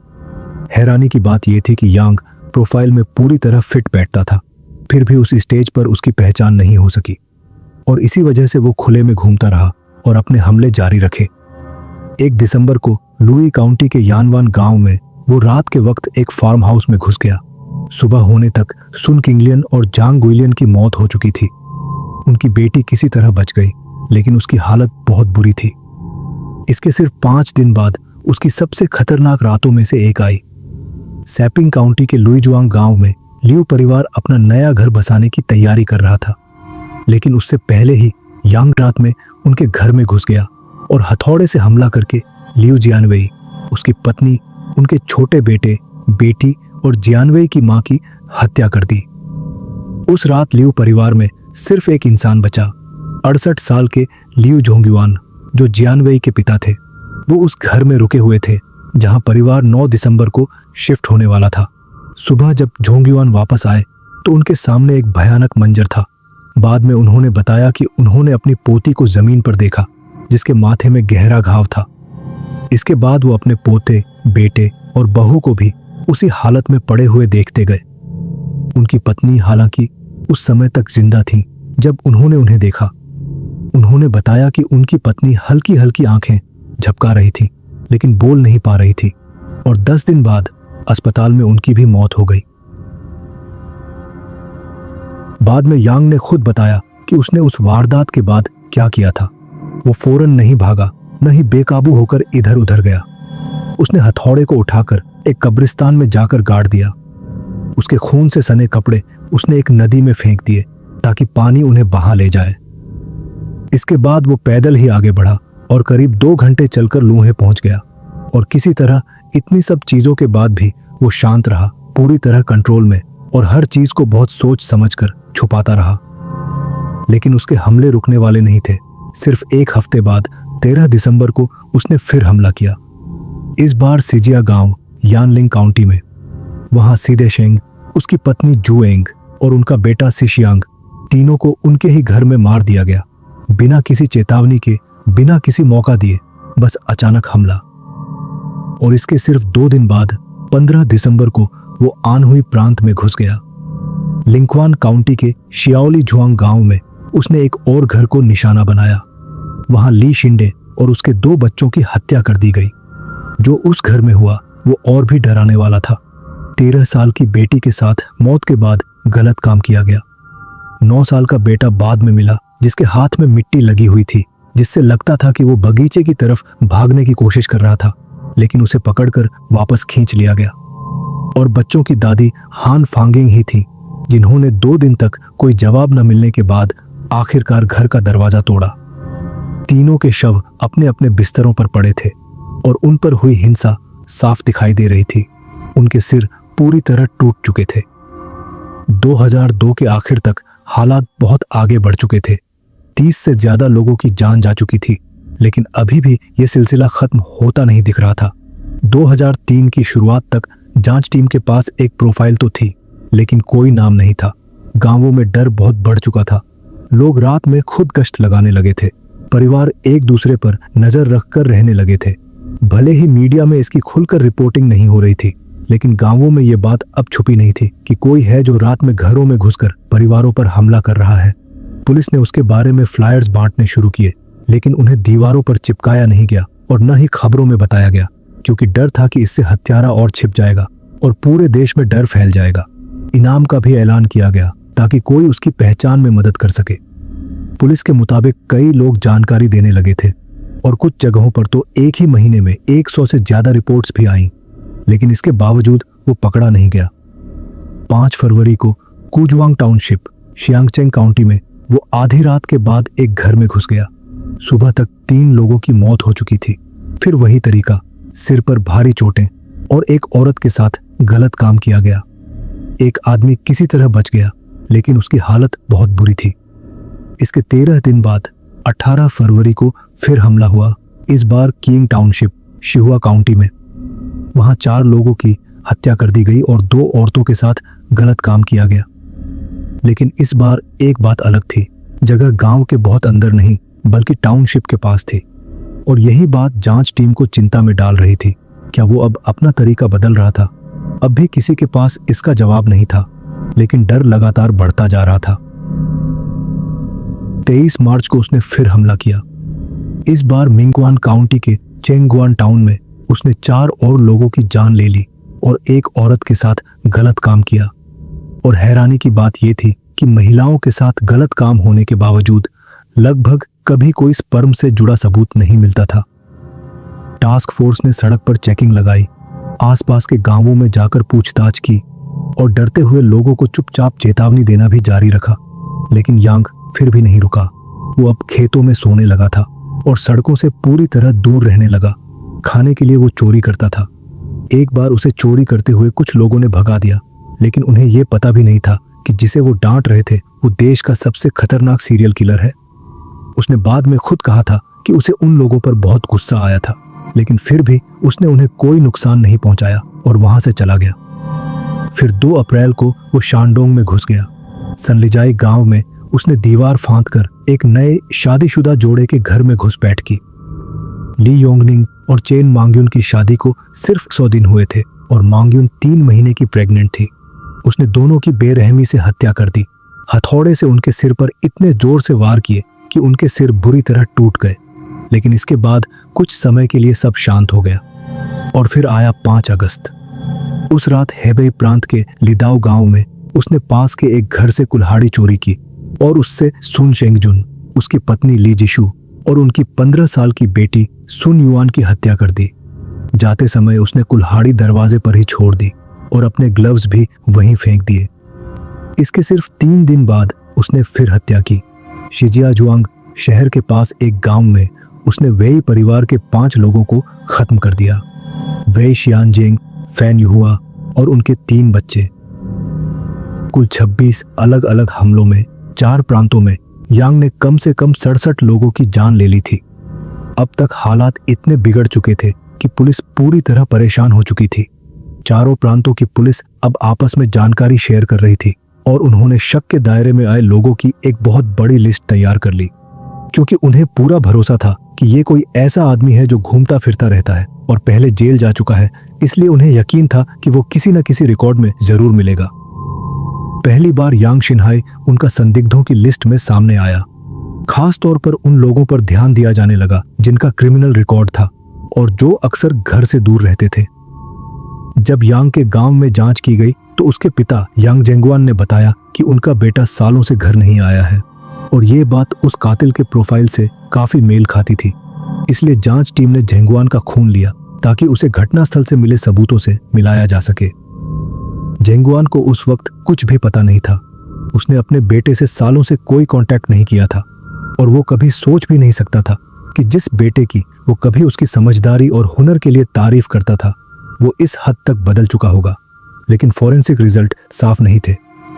हैरानी की बात यह थी कि यांग प्रोफाइल में पूरी तरह फिट बैठता था, फिर भी उस स्टेज पर उसकी पहचान नहीं हो सकी और इसी वजह से वो खुले में घूमता रहा और अपने हमले जारी रखे। 1 दिसंबर को लुई काउंटी के यानवान गांव में वो रात के वक्त एक फार्म हाउस में घुस गया। सुबह होने तक सुन किंगलियन और जांग गुइलियन की मौत हो चुकी थी। उनकी बेटी किसी तरह बच गई, लेकिन उसकी हालत बहुत बुरी थी। इसके सिर्फ 5 दिन बाद उसकी सबसे खतरनाक रातों में से एक आई। सैपिंग काउंटी के लुईजुआंग गांव में लियू परिवार अपना नया घर बसाने की तैयारी कर रहा था, लेकिन उससे पहले ही यांग रात में उनके घर में घुस गया और हथौड़े से हमला करके लियू जियानवेई, उसकी पत्नी, उनके छोटे बेटे, बेटी और जियानवेई की मां की हत्या कर दी। उस रात लियू परिवार में सिर्फ एक इंसान बचा, 68 साल के लियू झोंग्युआन, जो जियानवेई के पिता थे। वो उस घर में रुके हुए थे जहां परिवार 9 दिसंबर को शिफ्ट होने वाला था। सुबह जब झोंग्युआन वापस आए तो उनके सामने एक भयानक मंजर था। बाद में उन्होंने बताया कि उन्होंने अपनी पोती को जमीन पर देखा जिसके माथे में गहरा घाव था। इसके बाद वो अपने पोते, बेटे और बहू को भी उसी हालत में पड़े हुए देखते गए। उनकी पत्नी हालांकि उस समय तक जिंदा थी जब उन्होंने उन्हें देखा। उन्होंने बताया कि उनकी पत्नी हल्की हल्की आंखें झपका रही थी, लेकिन बोल नहीं पा रही थी और 10 दिन बाद अस्पताल में उनकी भी मौत हो गई। बाद में यांग ने खुद बताया कि उसने उस वारदात के बाद क्या किया था। वो फौरन नहीं भागा, न ही बेकाबू होकर इधर उधर गया। उसने हथौड़े को उठाकर एक कब्रिस्तान में जाकर गाड़ दिया। उसके खून से सने कपड़े उसने एक नदी में फेंक दिए ताकि पानी उन्हें बहा ले जाए। इसके बाद वो पैदल ही आगे बढ़ा और करीब 2 घंटे चलकर लूहे पहुंच गया और किसी तरह इतनी सब चीजों के बाद भी वो शांत रहा, पूरी तरह कंट्रोल में, और हर चीज को बहुत सोच समझकर छुपाता रहा। लेकिन उसके हमले रुकने वाले नहीं थे। सिर्फ 1 हफ्ते बाद 13 दिसंबर को उसने फिर हमला किया, इस बार सिजिया गांव यानलिंग काउंटी में। वहां सीदे शेंग, उसकी पत्नी जुएंग और उनका बेटा सिशियांग, तीनों को उनके ही घर में मार दिया गया, बिना किसी चेतावनी के, बिना किसी मौका दिए, बस अचानक हमला। और इसके सिर्फ 2 दिन बाद 15 दिसंबर को वो आनहुई प्रांत में घुस गया। लिंक्वान काउंटी के शियाओली जुआंग गांव में उसने एक और घर को निशाना बनाया। वहां ली शिंडे, और उसके 2 बच्चों की हत्या कर दी गई। जो उस घर में हुआ वो और भी डराने वाला था। 13 साल की बेटी के साथ मौत के बाद गलत काम किया गया। 9 साल का बेटा बाद में मिला जिसके हाथ में मिट्टी लगी हुई थी, जिससे लगता था कि वो बगीचे की तरफ भागने की कोशिश कर रहा था, लेकिन उसे पकड़कर वापस खींच लिया गया। और बच्चों की दादी हान फांगिंग ही थी, जिन्होंने 2 दिन तक कोई जवाब न मिलने के बाद आखिरकार घर का दरवाजा तोड़ा। तीनों के शव अपने अपने बिस्तरों पर पड़े थे और उन पर हुई हिंसा साफ दिखाई दे रही थी। उनके सिर पूरी तरह टूट चुके थे। 2002 के आखिर तक हालात बहुत आगे बढ़ चुके थे। 30 से ज्यादा लोगों की जान जा चुकी थी, लेकिन अभी भी यह सिलसिला खत्म होता नहीं दिख रहा था। 2003 की शुरुआत तक जांच टीम के पास एक प्रोफाइल तो थी, लेकिन कोई नाम नहीं था। गांवों में डर बहुत बढ़ चुका था। लोग रात में खुद गश्त लगाने लगे थे। परिवार एक दूसरे पर नजर रखकर रहने लगे थे। भले ही मीडिया में इसकी खुलकर रिपोर्टिंग नहीं हो रही थी, लेकिन गांवों में यह बात अब छुपी नहीं थी कि कोई है जो रात में घरों में घुसकर परिवारों पर हमला कर रहा है। पुलिस ने उसके बारे में फ्लायर्स बांटने शुरू किए, लेकिन उन्हें दीवारों पर चिपकाया नहीं गया और न ही खबरों में बताया गया, क्योंकि डर था कि इससे हत्यारा और छिप जाएगा और पूरे देश में डर फैल जाएगा। इनाम का भी ऐलान किया गया ताकि कोई उसकी पहचान में मदद कर सके। पुलिस के मुताबिक कई लोग जानकारी देने लगे थे और कुछ जगहों पर तो एक ही महीने में 100 से ज्यादा रिपोर्ट्स भी आईं, लेकिन इसके बावजूद वो पकड़ा नहीं गया। 5 फरवरी को कुजवांग टाउनशिप, शियांगचेंग काउंटी में वो आधी रात के बाद एक घर में घुस गया। सुबह तक 3 लोगों की मौत हो चुकी थी। फिर वही तरीका, सिर पर भारी चोटें और एक औरत के साथ गलत काम किया गया। एक आदमी किसी तरह बच गया, लेकिन उसकी हालत बहुत बुरी थी। इसके 13 दिन बाद 18 फरवरी को फिर हमला हुआ, इस बार किंग टाउनशिप, शिहुआ काउंटी में। वहां 4 लोगों की हत्या कर दी गई और 2 औरतों के साथ गलत काम किया गया। लेकिन इस बार एक बात अलग थी। जगह गांव के बहुत अंदर नहीं, बल्कि टाउनशिप के पास थी। और यही बात जांच टीम को चिंता में डाल रही थी। क्या वो अब अपना तरीका बदल रहा था? अब भी किसी के पास इसका जवाब नहीं था, लेकिन डर लगातार बढ़ता जा रहा था। 23 मार्च को उसने फिर हमला किया। इस बार मिंगवान काउंटी के चेंगुआन टाउन में उसने 4 और लोगों की जान ले ली और एक औरत के साथ गलत काम किया। और हैरानी की बात यह थी कि महिलाओं के साथ गलत काम होने के बावजूद लगभग कभी कोई स्पर्म से जुड़ा सबूत नहीं मिलता था। टास्क फोर्स ने सड़क पर चेकिंग लगाई, आसपास के गांवों में जाकर पूछताछ की और डरते हुए लोगों को चुपचाप चेतावनी देना भी जारी रखा। लेकिन यांग फिर भी नहीं रुका। वो अब खेतों में सोने लगा था और सड़कों से पूरी तरह दूर रहने लगा। खाने के लिए वो चोरी करता था। एक बार उसे चोरी करते हुए कुछ लोगों ने भगा दिया, लेकिन उन्हें यह पता भी नहीं था कि जिसे वो डांट रहे थे वो देश का सबसे खतरनाक सीरियल किलर है। उसने बाद में खुद कहा था कि उसे उन लोगों पर बहुत गुस्सा आया था, लेकिन फिर भी उसने उन्हें कोई नुकसान नहीं पहुंचाया और वहां से चला गया। फिर 2 अप्रैल को वो शानडोंग में घुस गया। सनलिजाई गांव में उसने दीवार फांदकर एक नए शादीशुदा जोड़े के घर में घुसपैठ की। ली योंगनिंग और चेन मांग्युन की शादी को सिर्फ 100 दिन हुए थे और मांग्युन 3 महीने की प्रेग्नेंट थी। उसने दोनों की बेरहमी से हत्या कर दी। हथौड़े से उनके सिर पर इतने जोर से वार किए कि उनके सिर बुरी तरह टूट गए। लेकिन इसके बाद कुछ समय के लिए सब शांत हो गया। और फिर आया 5 अगस्त। उस रात हेबेई प्रांत के लिदाओ गांव में उसने पास के एक घर से कुल्हाड़ी चोरी की और उससे सुन शेंगजुन, उसकी पत्नी ली जिशु और उनकी 15 साल की बेटी सुन युआन की हत्या कर दी। जाते समय उसने कुल्हाड़ी दरवाजे पर ही छोड़ दी और अपने ग्लव्स भी वहीं फेंक दिए। इसके सिर्फ 3 दिन बाद उसने फिर हत्या की। शिजियाजुआंग शहर के पास एक गांव में उसने वेई परिवार के 5 लोगों को खत्म कर दिया। वेई शियानजेंग, फैन युहुआ और उनके 3 बच्चे। कुल 26 अलग अलग हमलों में 4 प्रांतों में यांग ने कम से कम 67 लोगों की जान ले ली थी। अब तक हालात इतने बिगड़ चुके थे कि पुलिस पूरी तरह परेशान हो चुकी थी। चारों प्रांतों की पुलिस अब आपस में जानकारी शेयर कर रही थी और उन्होंने शक के दायरे में आए लोगों की एक बहुत बड़ी लिस्ट तैयार कर ली, क्योंकि उन्हें पूरा भरोसा था कि ये कोई ऐसा आदमी है जो घूमता फिरता रहता है और पहले जेल जा चुका है। इसलिए उन्हें यकीन था कि वो किसी न किसी रिकॉर्ड में जरूर मिलेगा। पहली बार यांग शिनहाई उनका संदिग्धों की लिस्ट में सामने आया। खास तौर पर उन लोगों पर ध्यान दिया जाने लगा जिनका क्रिमिनल रिकॉर्ड था और जो अक्सर घर से दूर रहते थे। जब यांग के गांव में जांच की गई तो उसके पिता यांग जेंगुआन ने बताया कि उनका बेटा सालों से घर नहीं आया है और ये बात उस कातिल के प्रोफाइल से काफी मेल खाती थी। इसलिए जांच टीम ने जेंगुआन का खून लिया ताकि उसे घटनास्थल से मिले सबूतों से मिलाया जा सके। जेंगुआन को उस वक्त कुछ भी पता नहीं था। उसने अपने बेटे से सालों से कोई कांटेक्ट नहीं किया था और वो कभी सोच भी नहीं सकता था कि जिस बेटे की वो कभी उसकी समझदारी और हुनर के लिए तारीफ करता था वो इस हद तक बदल चुका होगा। लेकिन फॉरेंसिक रिजल्ट साफ नहीं थे।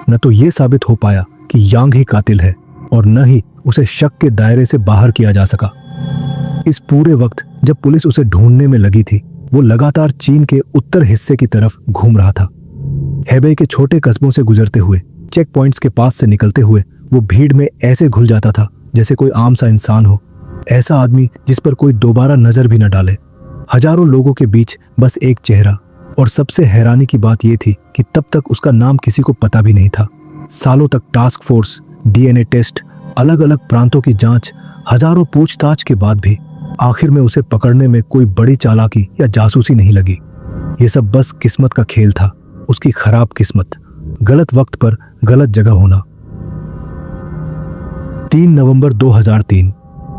न तो ये साबित हो पाया कि यांग ही कातिल है और न ही उसे शक के दायरे से बाहर किया जा सका। इस पूरे वक्त जब पुलिस उसे ढूंढने में लगी थी वो लगातार चीन के उत्तर हिस्से की तरफ घूम रहा था। हेबेई के छोटे कस्बों से गुजरते हुए, चेक पॉइंट्स के पास से निकलते हुए वो भीड़ में ऐसे घुल जाता था जैसे कोई आम सा इंसान हो, ऐसा आदमी जिस पर कोई दोबारा नजर भी न डाले। हजारों लोगों के बीच बस एक चेहरा, और सबसे हैरानी की बात यह थी कि तब तक उसका नाम किसी को पता भी नहीं था। सालों तक टास्क फोर्स, डीएनए टेस्ट, अलग अलग प्रांतों की जांच, हजारों पूछताछ के बाद भी आखिर में उसे पकड़ने में कोई बड़ी चालाकी या जासूसी नहीं लगी। ये सब बस किस्मत का खेल था, उसकी खराब किस्मत, गलत वक्त पर गलत जगह होना। 3 नवंबर 2003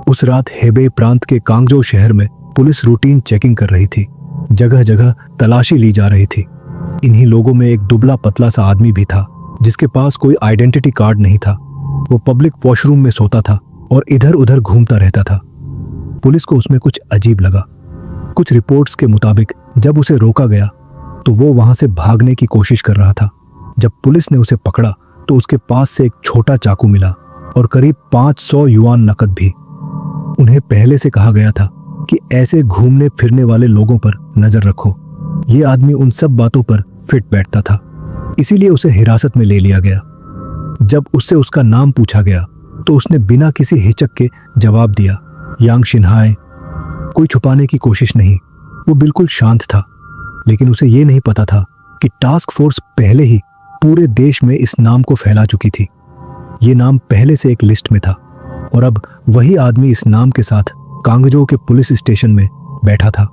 उस रात हेबेई प्रांत के कांगजो शहर में पुलिस रूटीन चेकिंग कर रही थी। जगह जगह तलाशी ली जा रही थी। इन्हीं लोगों में एक दुबला पतला सा आदमी भी था जिसके पास कोई आइडेंटिटी कार्ड नहीं था। वो पब्लिक वॉशरूम में सोता था और इधर उधर घूमता रहता था। पुलिस को उसमें कुछ अजीब लगा। कुछ रिपोर्ट्स के मुताबिक जब उसे रोका गया तो वो वहां से भागने की कोशिश कर रहा था। जब पुलिस ने उसे पकड़ा तो उसके पास से एक छोटा चाकू मिला और करीब 500 युआन नकद भी। उन्हें पहले से कहा गया था कि ऐसे घूमने फिरने वाले लोगों पर नजर रखो। ये आदमी उन सब बातों पर फिट बैठता था, इसीलिए उसे हिरासत में ले लिया गया। जब उससे उसका नाम पूछा गया तो उसने बिना किसी हिचक के जवाब दिया, यांग शिनहाई। कोई छुपाने की कोशिश नहीं, वो बिल्कुल शांत था। लेकिन उसे ये नहीं पता था कि टास्क फोर्स पहले ही पूरे देश में इस नाम को फैला चुकी थी। ये नाम पहले से एक लिस्ट में था और अब वही आदमी इस नाम के साथ कांगजो के पुलिस स्टेशन में बैठा था।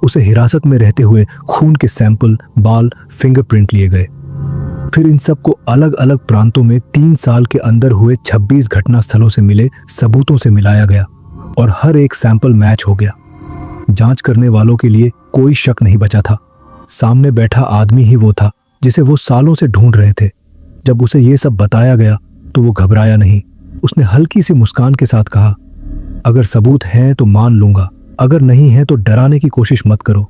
उसे हिरासत में रहते हुए खून के सैंपल, बाल, फिंगरप्रिंट लिए गए। फिर इन सब को अलग अलग प्रांतों में 3 साल के अंदर हुए 26 घटना स्थलों से मिले सबूतों से मिलाया गया और हर एक सैंपल मैच हो गया। जांच करने वालों के लिए कोई शक नहीं बचा था। सामने बैठा आदमी ही वो था जिसे वो सालों से ढूंढ रहे थे। जब उसे ये सब बताया गया तो वो घबराया नहीं। उसने हल्की सी मुस्कान के साथ कहा, अगर सबूत हैं तो मान लूंगा, अगर नहीं है तो डराने की कोशिश मत करो।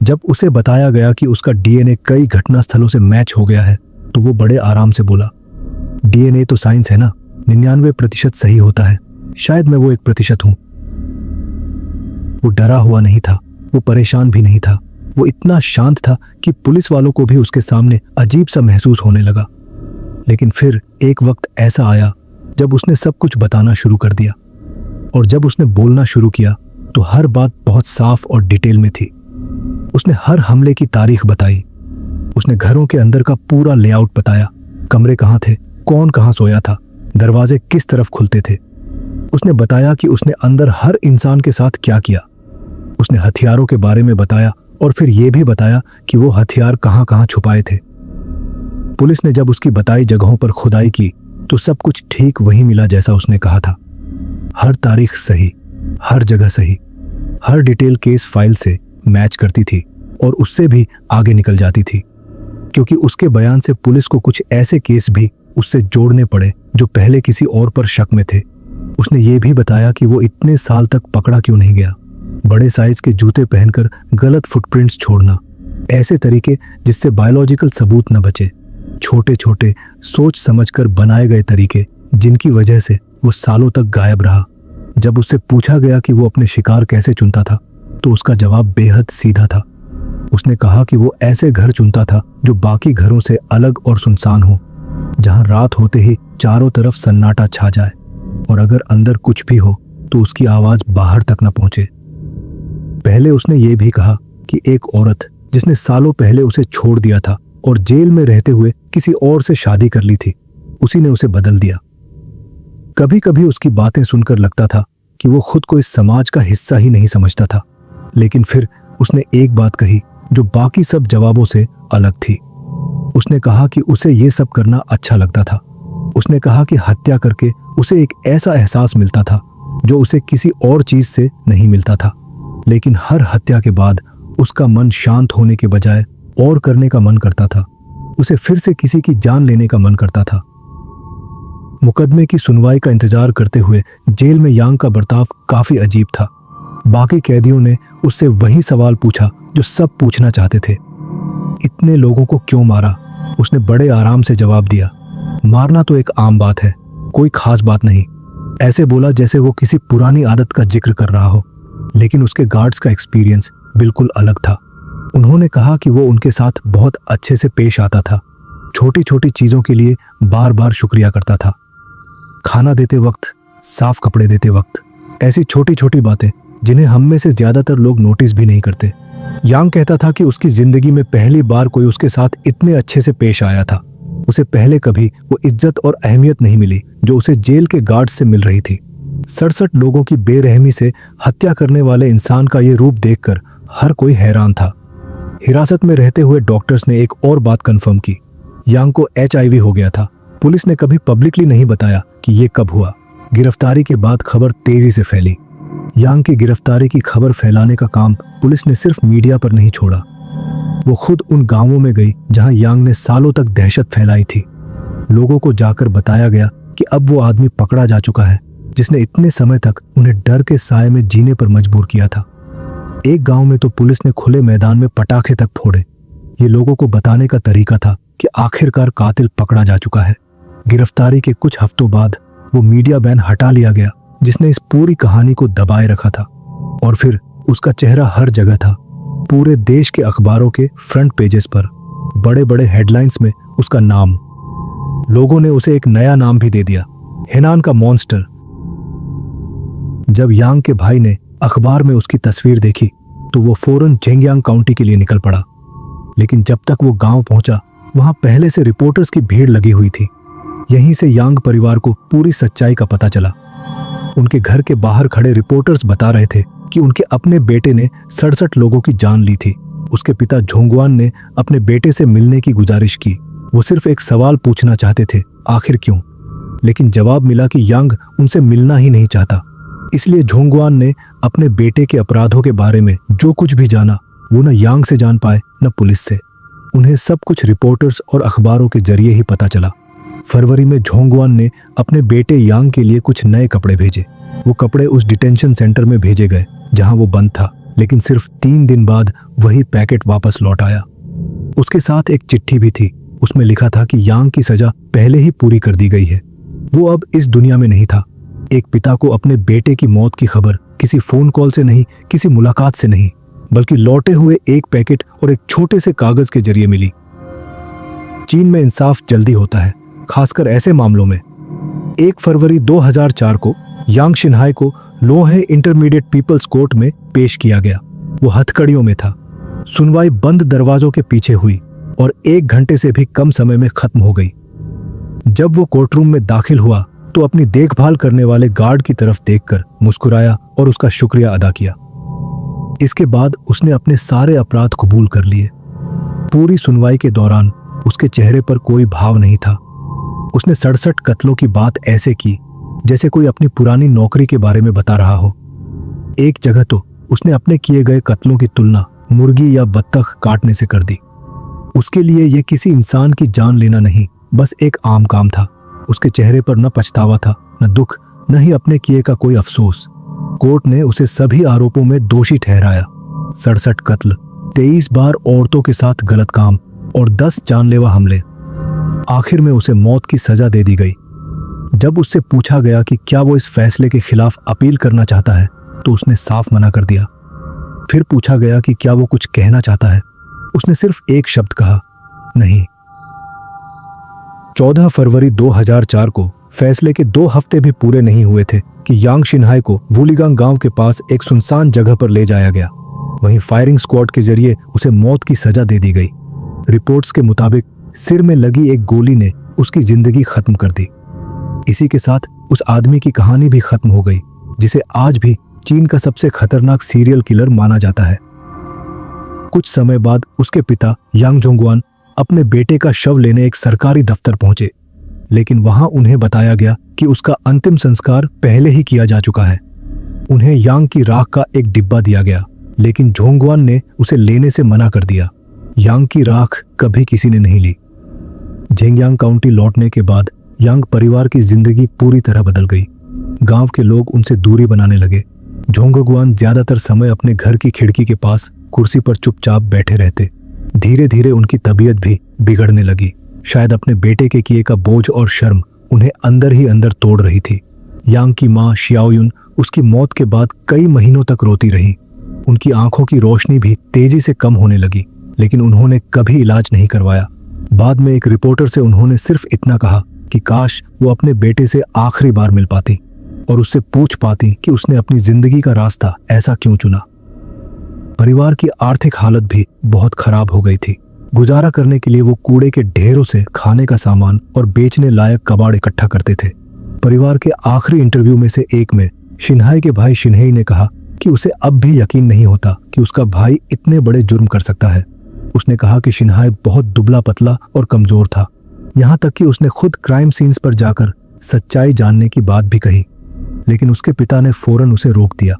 जब उसे बताया गया कि उसका डीएनए कई घटना स्थलों से मैच हो गया है तो वो बड़े आराम से बोला, डीएनए तो साइंस है ना, 99% सही होता है, शायद मैं वो 1% हूं। वो डरा हुआ नहीं था, वो परेशान भी नहीं था। वो इतना शांत था कि पुलिस वालों को भी उसके सामने अजीब सा महसूस होने लगा। लेकिन फिर एक वक्त ऐसा आया जब उसने सब कुछ बताना शुरू कर दिया। और जब उसने बोलना शुरू किया तो हर बात बहुत साफ और डिटेल में थी। उसने हर हमले की तारीख बताई। उसने घरों के अंदर का पूरा लेआउट बताया, कमरे कहाँ थे, कौन कहाँ सोया था, दरवाजे किस तरफ खुलते थे। उसने बताया कि उसने अंदर हर इंसान के साथ क्या किया। उसने हथियारों के बारे में बताया और फिर यह भी बताया कि वो हथियार कहाँ कहाँ छुपाए थे। पुलिस ने जब उसकी बताई जगहों पर खुदाई की तो सब कुछ ठीक वही मिला जैसा उसने कहा था। हर तारीख सही, हर जगह सही, हर डिटेल केस फाइल से मैच करती थी और उससे भी आगे निकल जाती थी, क्योंकि उसके बयान से पुलिस को कुछ ऐसे केस भी उससे जोड़ने पड़े जो पहले किसी और पर शक में थे। उसने ये भी बताया कि वो इतने साल तक पकड़ा क्यों नहीं गया। बड़े साइज के जूते पहनकर गलत फुटप्रिंट्स छोड़ना, ऐसे तरीके जिससे बायोलॉजिकल सबूत न बचे, छोटे छोटे सोच समझकर बनाए गए तरीके जिनकी वजह से वो सालों तक गायब रहा। जब उससे पूछा गया कि वो अपने शिकार कैसे चुनता था तो उसका जवाब बेहद सीधा था। उसने कहा कि वो ऐसे घर चुनता था जो बाकी घरों से अलग और सुनसान हो, जहां रात होते ही चारों तरफ सन्नाटा छा जाए और अगर अंदर कुछ भी हो तो उसकी आवाज बाहर तक न पहुंचे। पहले उसने ये भी कहा कि एक औरत जिसने सालों पहले उसे छोड़ दिया था और जेल में रहते हुए किसी और से शादी कर ली थी, उसी ने उसे बदल दिया। कभी कभी उसकी बातें सुनकर लगता था कि वो खुद को इस समाज का हिस्सा ही नहीं समझता था। लेकिन फिर उसने एक बात कही जो बाकी सब जवाबों से अलग थी। उसने कहा कि उसे ये सब करना अच्छा लगता था। उसने कहा कि हत्या करके उसे एक ऐसा एहसास मिलता था जो उसे किसी और चीज से नहीं मिलता था। लेकिन हर हत्या के बाद उसका मन शांत होने के बजाय और करने का मन करता था। उसे फिर से किसी की जान लेने का मन करता था। मुकदमे की सुनवाई का इंतजार करते हुए जेल में यांग का बर्ताव काफी अजीब था। बाकी कैदियों ने उससे वही सवाल पूछा जो सब पूछना चाहते थे। इतने लोगों को क्यों मारा? उसने बड़े आराम से जवाब दिया, मारना तो एक आम बात है, कोई खास बात नहीं। ऐसे बोला जैसे वो किसी पुरानी आदत का जिक्र कर रहा हो। लेकिन उसके गार्ड्स का एक्सपीरियंस बिल्कुल अलग था। उन्होंने कहा कि वो उनके साथ बहुत अच्छे से पेश आता था, छोटी छोटी चीजों के लिए बार बार शुक्रिया करता था। खाना देते वक्त, साफ कपड़े देते वक्त, ऐसी छोटी छोटी बातें जिन्हें हम में से ज्यादातर लोग नोटिस भी नहीं करते। यांग कहता था कि उसकी जिंदगी में पहली बार कोई उसके साथ इतने अच्छे से पेश आया था। उसे पहले कभी वो इज्जत और अहमियत नहीं मिली जो उसे जेल के गार्ड से मिल रही थी। 67 लोगों की बेरहमी से हत्या करने वाले इंसान का ये रूप देखकर हर कोई हैरान था। हिरासत में रहते हुए डॉक्टर्स ने एक और बात कंफर्म की, यांग को HIV हो गया था। पुलिस ने कभी पब्लिकली नहीं बताया कि ये कब हुआ। गिरफ्तारी के बाद खबर तेजी से फैली। यांग की गिरफ्तारी की खबर फैलाने का काम पुलिस ने सिर्फ मीडिया पर नहीं छोड़ा। वो खुद उन गांवों में गई जहां यांग ने सालों तक दहशत फैलाई थी। लोगों को जाकर बताया गया कि अब वो आदमी पकड़ा जा चुका है जिसने इतने समय तक उन्हें डर के साए में जीने पर मजबूर किया था। एक गांव में तो पुलिस ने खुले मैदान में पटाखे तक फोड़े। ये लोगों को बताने का तरीका था कि आखिरकार कातिल पकड़ा जा चुका है। गिरफ्तारी के कुछ हफ्तों बाद वो मीडिया बैन हटा लिया गया जिसने इस पूरी कहानी को दबाए रखा था। और फिर उसका चेहरा हर जगह था, पूरे देश के अखबारों के फ्रंट पेजेस पर, बड़े बड़े हेडलाइंस में उसका नाम। लोगों ने उसे एक नया नाम भी दे दिया, हेनान का मॉन्स्टर। जब यांग के भाई ने अखबार में उसकी तस्वीर देखी तो वो फौरन जेंगयांग काउंटी के लिए निकल पड़ा। लेकिन जब तक वो गांव पहुंचा वहां पहले से रिपोर्टर्स की भीड़ लगी हुई थी। यहीं से यांग परिवार को पूरी सच्चाई का पता चला। उनके घर के बाहर खड़े रिपोर्टर्स बता रहे थे कि उनके अपने बेटे ने 67 लोगों की जान ली थी। उसके पिता झोंगवान ने अपने बेटे से मिलने की गुजारिश की। वो सिर्फ एक सवाल पूछना चाहते थे, आखिर क्यों? लेकिन जवाब मिला कि यांग उनसे मिलना ही नहीं चाहता। इसलिए झोंगवान ने अपने बेटे के अपराधों के बारे में जो कुछ भी जाना वो न यांग से जान पाए न पुलिस से। उन्हें सब कुछ रिपोर्टर्स और अखबारों के जरिए ही पता चला। फरवरी में झोंगवान ने अपने बेटे यांग के लिए कुछ नए कपड़े भेजे। वो कपड़े उस डिटेंशन सेंटर में भेजे गए जहां वो बंद था। लेकिन सिर्फ 3 दिन बाद वही पैकेट वापस लौट आया। उसके साथ एक चिट्ठी भी थी। उसमें लिखा था कि यांग की सजा पहले ही पूरी कर दी गई है। वो अब इस दुनिया में नहीं था। एक पिता को अपने बेटे की मौत की खबर किसी फोन कॉल से नहीं, किसी मुलाकात से नहीं, बल्कि लौटे हुए एक पैकेट और एक छोटे से कागज के जरिए मिली। चीन में इंसाफ जल्दी होता है, खासकर ऐसे मामलों में। 1 फरवरी 2004 को यांग शिनहाई को लोहे इंटरमीडिएट पीपल्स कोर्ट में पेश किया गया। वो हथकड़ियों में था। सुनवाई बंद दरवाजों के पीछे हुई और 1 घंटे से भी कम समय में खत्म हो गई। जब वो कोर्टरूम में दाखिल हुआ तो अपनी देखभाल करने वाले गार्ड की तरफ देखकर मुस्कुराया और उसका शुक्रिया अदा किया। इसके बाद उसने अपने सारे अपराध कबूल कर लिए। पूरी सुनवाई के दौरान उसके चेहरे पर कोई भाव नहीं था। उसने 67 कत्लों की बात ऐसे की जैसे कोई अपनी पुरानी नौकरी के बारे में बता रहा हो। एक जगह तो उसने अपने किए गए कत्लों की तुलना मुर्गी या बत्तख काटने से कर दी। उसके लिए यह किसी इंसान की जान लेना नहीं, बस एक आम काम था। उसके चेहरे पर न पछतावा था, न दुख, न ही अपने किए का कोई अफसोस। कोर्ट ने उसे सभी आरोपों में दोषी ठहराया। 67 कत्ल, 23 बार औरतों के साथ गलत काम और 10 जानलेवा हमले। आखिर में उसे मौत की सजा दे दी गई। जब उससे पूछा गया कि क्या वो इस फैसले के खिलाफ अपील करना चाहता है तो उसने साफ मना कर दिया। फिर पूछा गया कि क्या वो कुछ कहना चाहता है। उसने सिर्फ एक शब्द कहा, नहीं। 14 फरवरी 2004 को फैसले के 2 हफ्ते भी पूरे नहीं हुए थे कि यांग शिनहाई को वुलिगांग गांव के पास एक सुनसान जगह पर ले जाया गया। वहीं फायरिंग स्क्वाड के जरिए उसे मौत की सजा दे दी गई। रिपोर्ट्स के मुताबिक सिर में लगी एक गोली ने उसकी जिंदगी खत्म कर दी। इसी के साथ उस आदमी की कहानी भी खत्म हो गई जिसे आज भी चीन का सबसे खतरनाक सीरियल किलर माना जाता है। कुछ समय बाद उसके पिता यांग जोंगवान अपने बेटे का शव लेने एक सरकारी दफ्तर पहुंचे, लेकिन वहां उन्हें बताया गया कि उसका अंतिम संस्कार पहले ही किया जा चुका है। उन्हें यांग की राख का एक डिब्बा दिया गया, लेकिन जोंगवान ने उसे लेने से मना कर दिया। यांग की राख कभी किसी ने नहीं ली। झेंगयांग काउंटी लौटने के बाद यांग परिवार की जिंदगी पूरी तरह बदल गई। गांव के लोग उनसे दूरी बनाने लगे। जोंगगुआन ज्यादातर समय अपने घर की खिड़की के पास कुर्सी पर चुपचाप बैठे रहते। धीरे धीरे उनकी तबीयत भी बिगड़ने लगी। शायद अपने बेटे के किए का बोझ और शर्म उन्हें अंदर ही अंदर तोड़ रही थी। यांग की मां शियाओयुन उसकी मौत के बाद कई महीनों तक रोती रही। उनकी आंखों की रोशनी भी तेजी से कम होने लगी, लेकिन उन्होंने कभी इलाज नहीं करवाया। बाद में एक रिपोर्टर से उन्होंने सिर्फ इतना कहा कि काश वो अपने बेटे से आखिरी बार मिल पाती और उससे पूछ पाती कि उसने अपनी जिंदगी का रास्ता ऐसा क्यों चुना। परिवार की आर्थिक हालत भी बहुत खराब हो गई थी। गुजारा करने के लिए वो कूड़े के ढेरों से खाने का सामान और बेचने लायक कबाड़ इकट्ठा करते थे। परिवार के आखिरी इंटरव्यू में से एक में शिनहाई के भाई शिनहेई ने कहा कि उसे अब भी यकीन नहीं होता कि उसका भाई इतने बड़े जुर्म कर सकता है। उसने कहा कि शिनहाई बहुत दुबला पतला और कमजोर था, यहाँ तक कि उसने खुद क्राइम सीन्स पर जाकर सच्चाई जानने की बात भी कही, लेकिन उसके पिता ने फौरन उसे रोक दिया।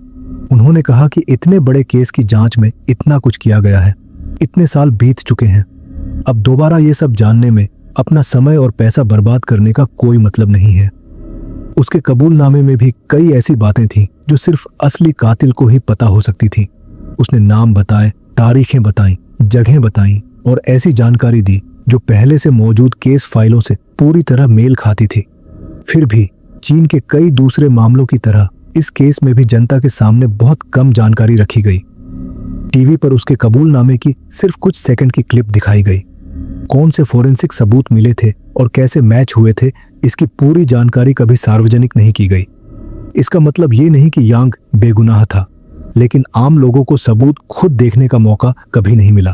उन्होंने कहा कि इतने बड़े केस की जांच में इतना कुछ किया गया है, इतने साल बीत चुके हैं, अब दोबारा ये सब जानने में अपना समय और पैसा बर्बाद करने का कोई मतलब नहीं है। उसके कबूलनामे में भी कई ऐसी बातें थीं जो सिर्फ असली कातिल को ही पता हो सकती थी। उसने नाम बताए, तारीखें बताईं, जगहें बताईं और ऐसी जानकारी दी जो पहले से मौजूद केस फाइलों से पूरी तरह मेल खाती थी। फिर भी चीन के कई दूसरे मामलों की तरह इस केस में भी जनता के सामने बहुत कम जानकारी रखी गई। टीवी पर उसके कबूलनामे की सिर्फ कुछ सेकंड की क्लिप दिखाई गई। कौन से फोरेंसिक सबूत मिले थे और कैसे मैच हुए थे, इसकी पूरी जानकारी कभी सार्वजनिक नहीं की गई। इसका मतलब ये नहीं कि यांग बेगुनाह था, लेकिन आम लोगों को सबूत खुद देखने का मौका कभी नहीं मिला।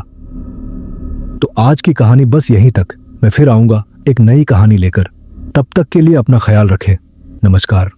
तो आज की कहानी बस यहीं तक। मैं फिर आऊंगा एक नई कहानी लेकर। तब तक के लिए अपना ख्याल रखें। नमस्कार।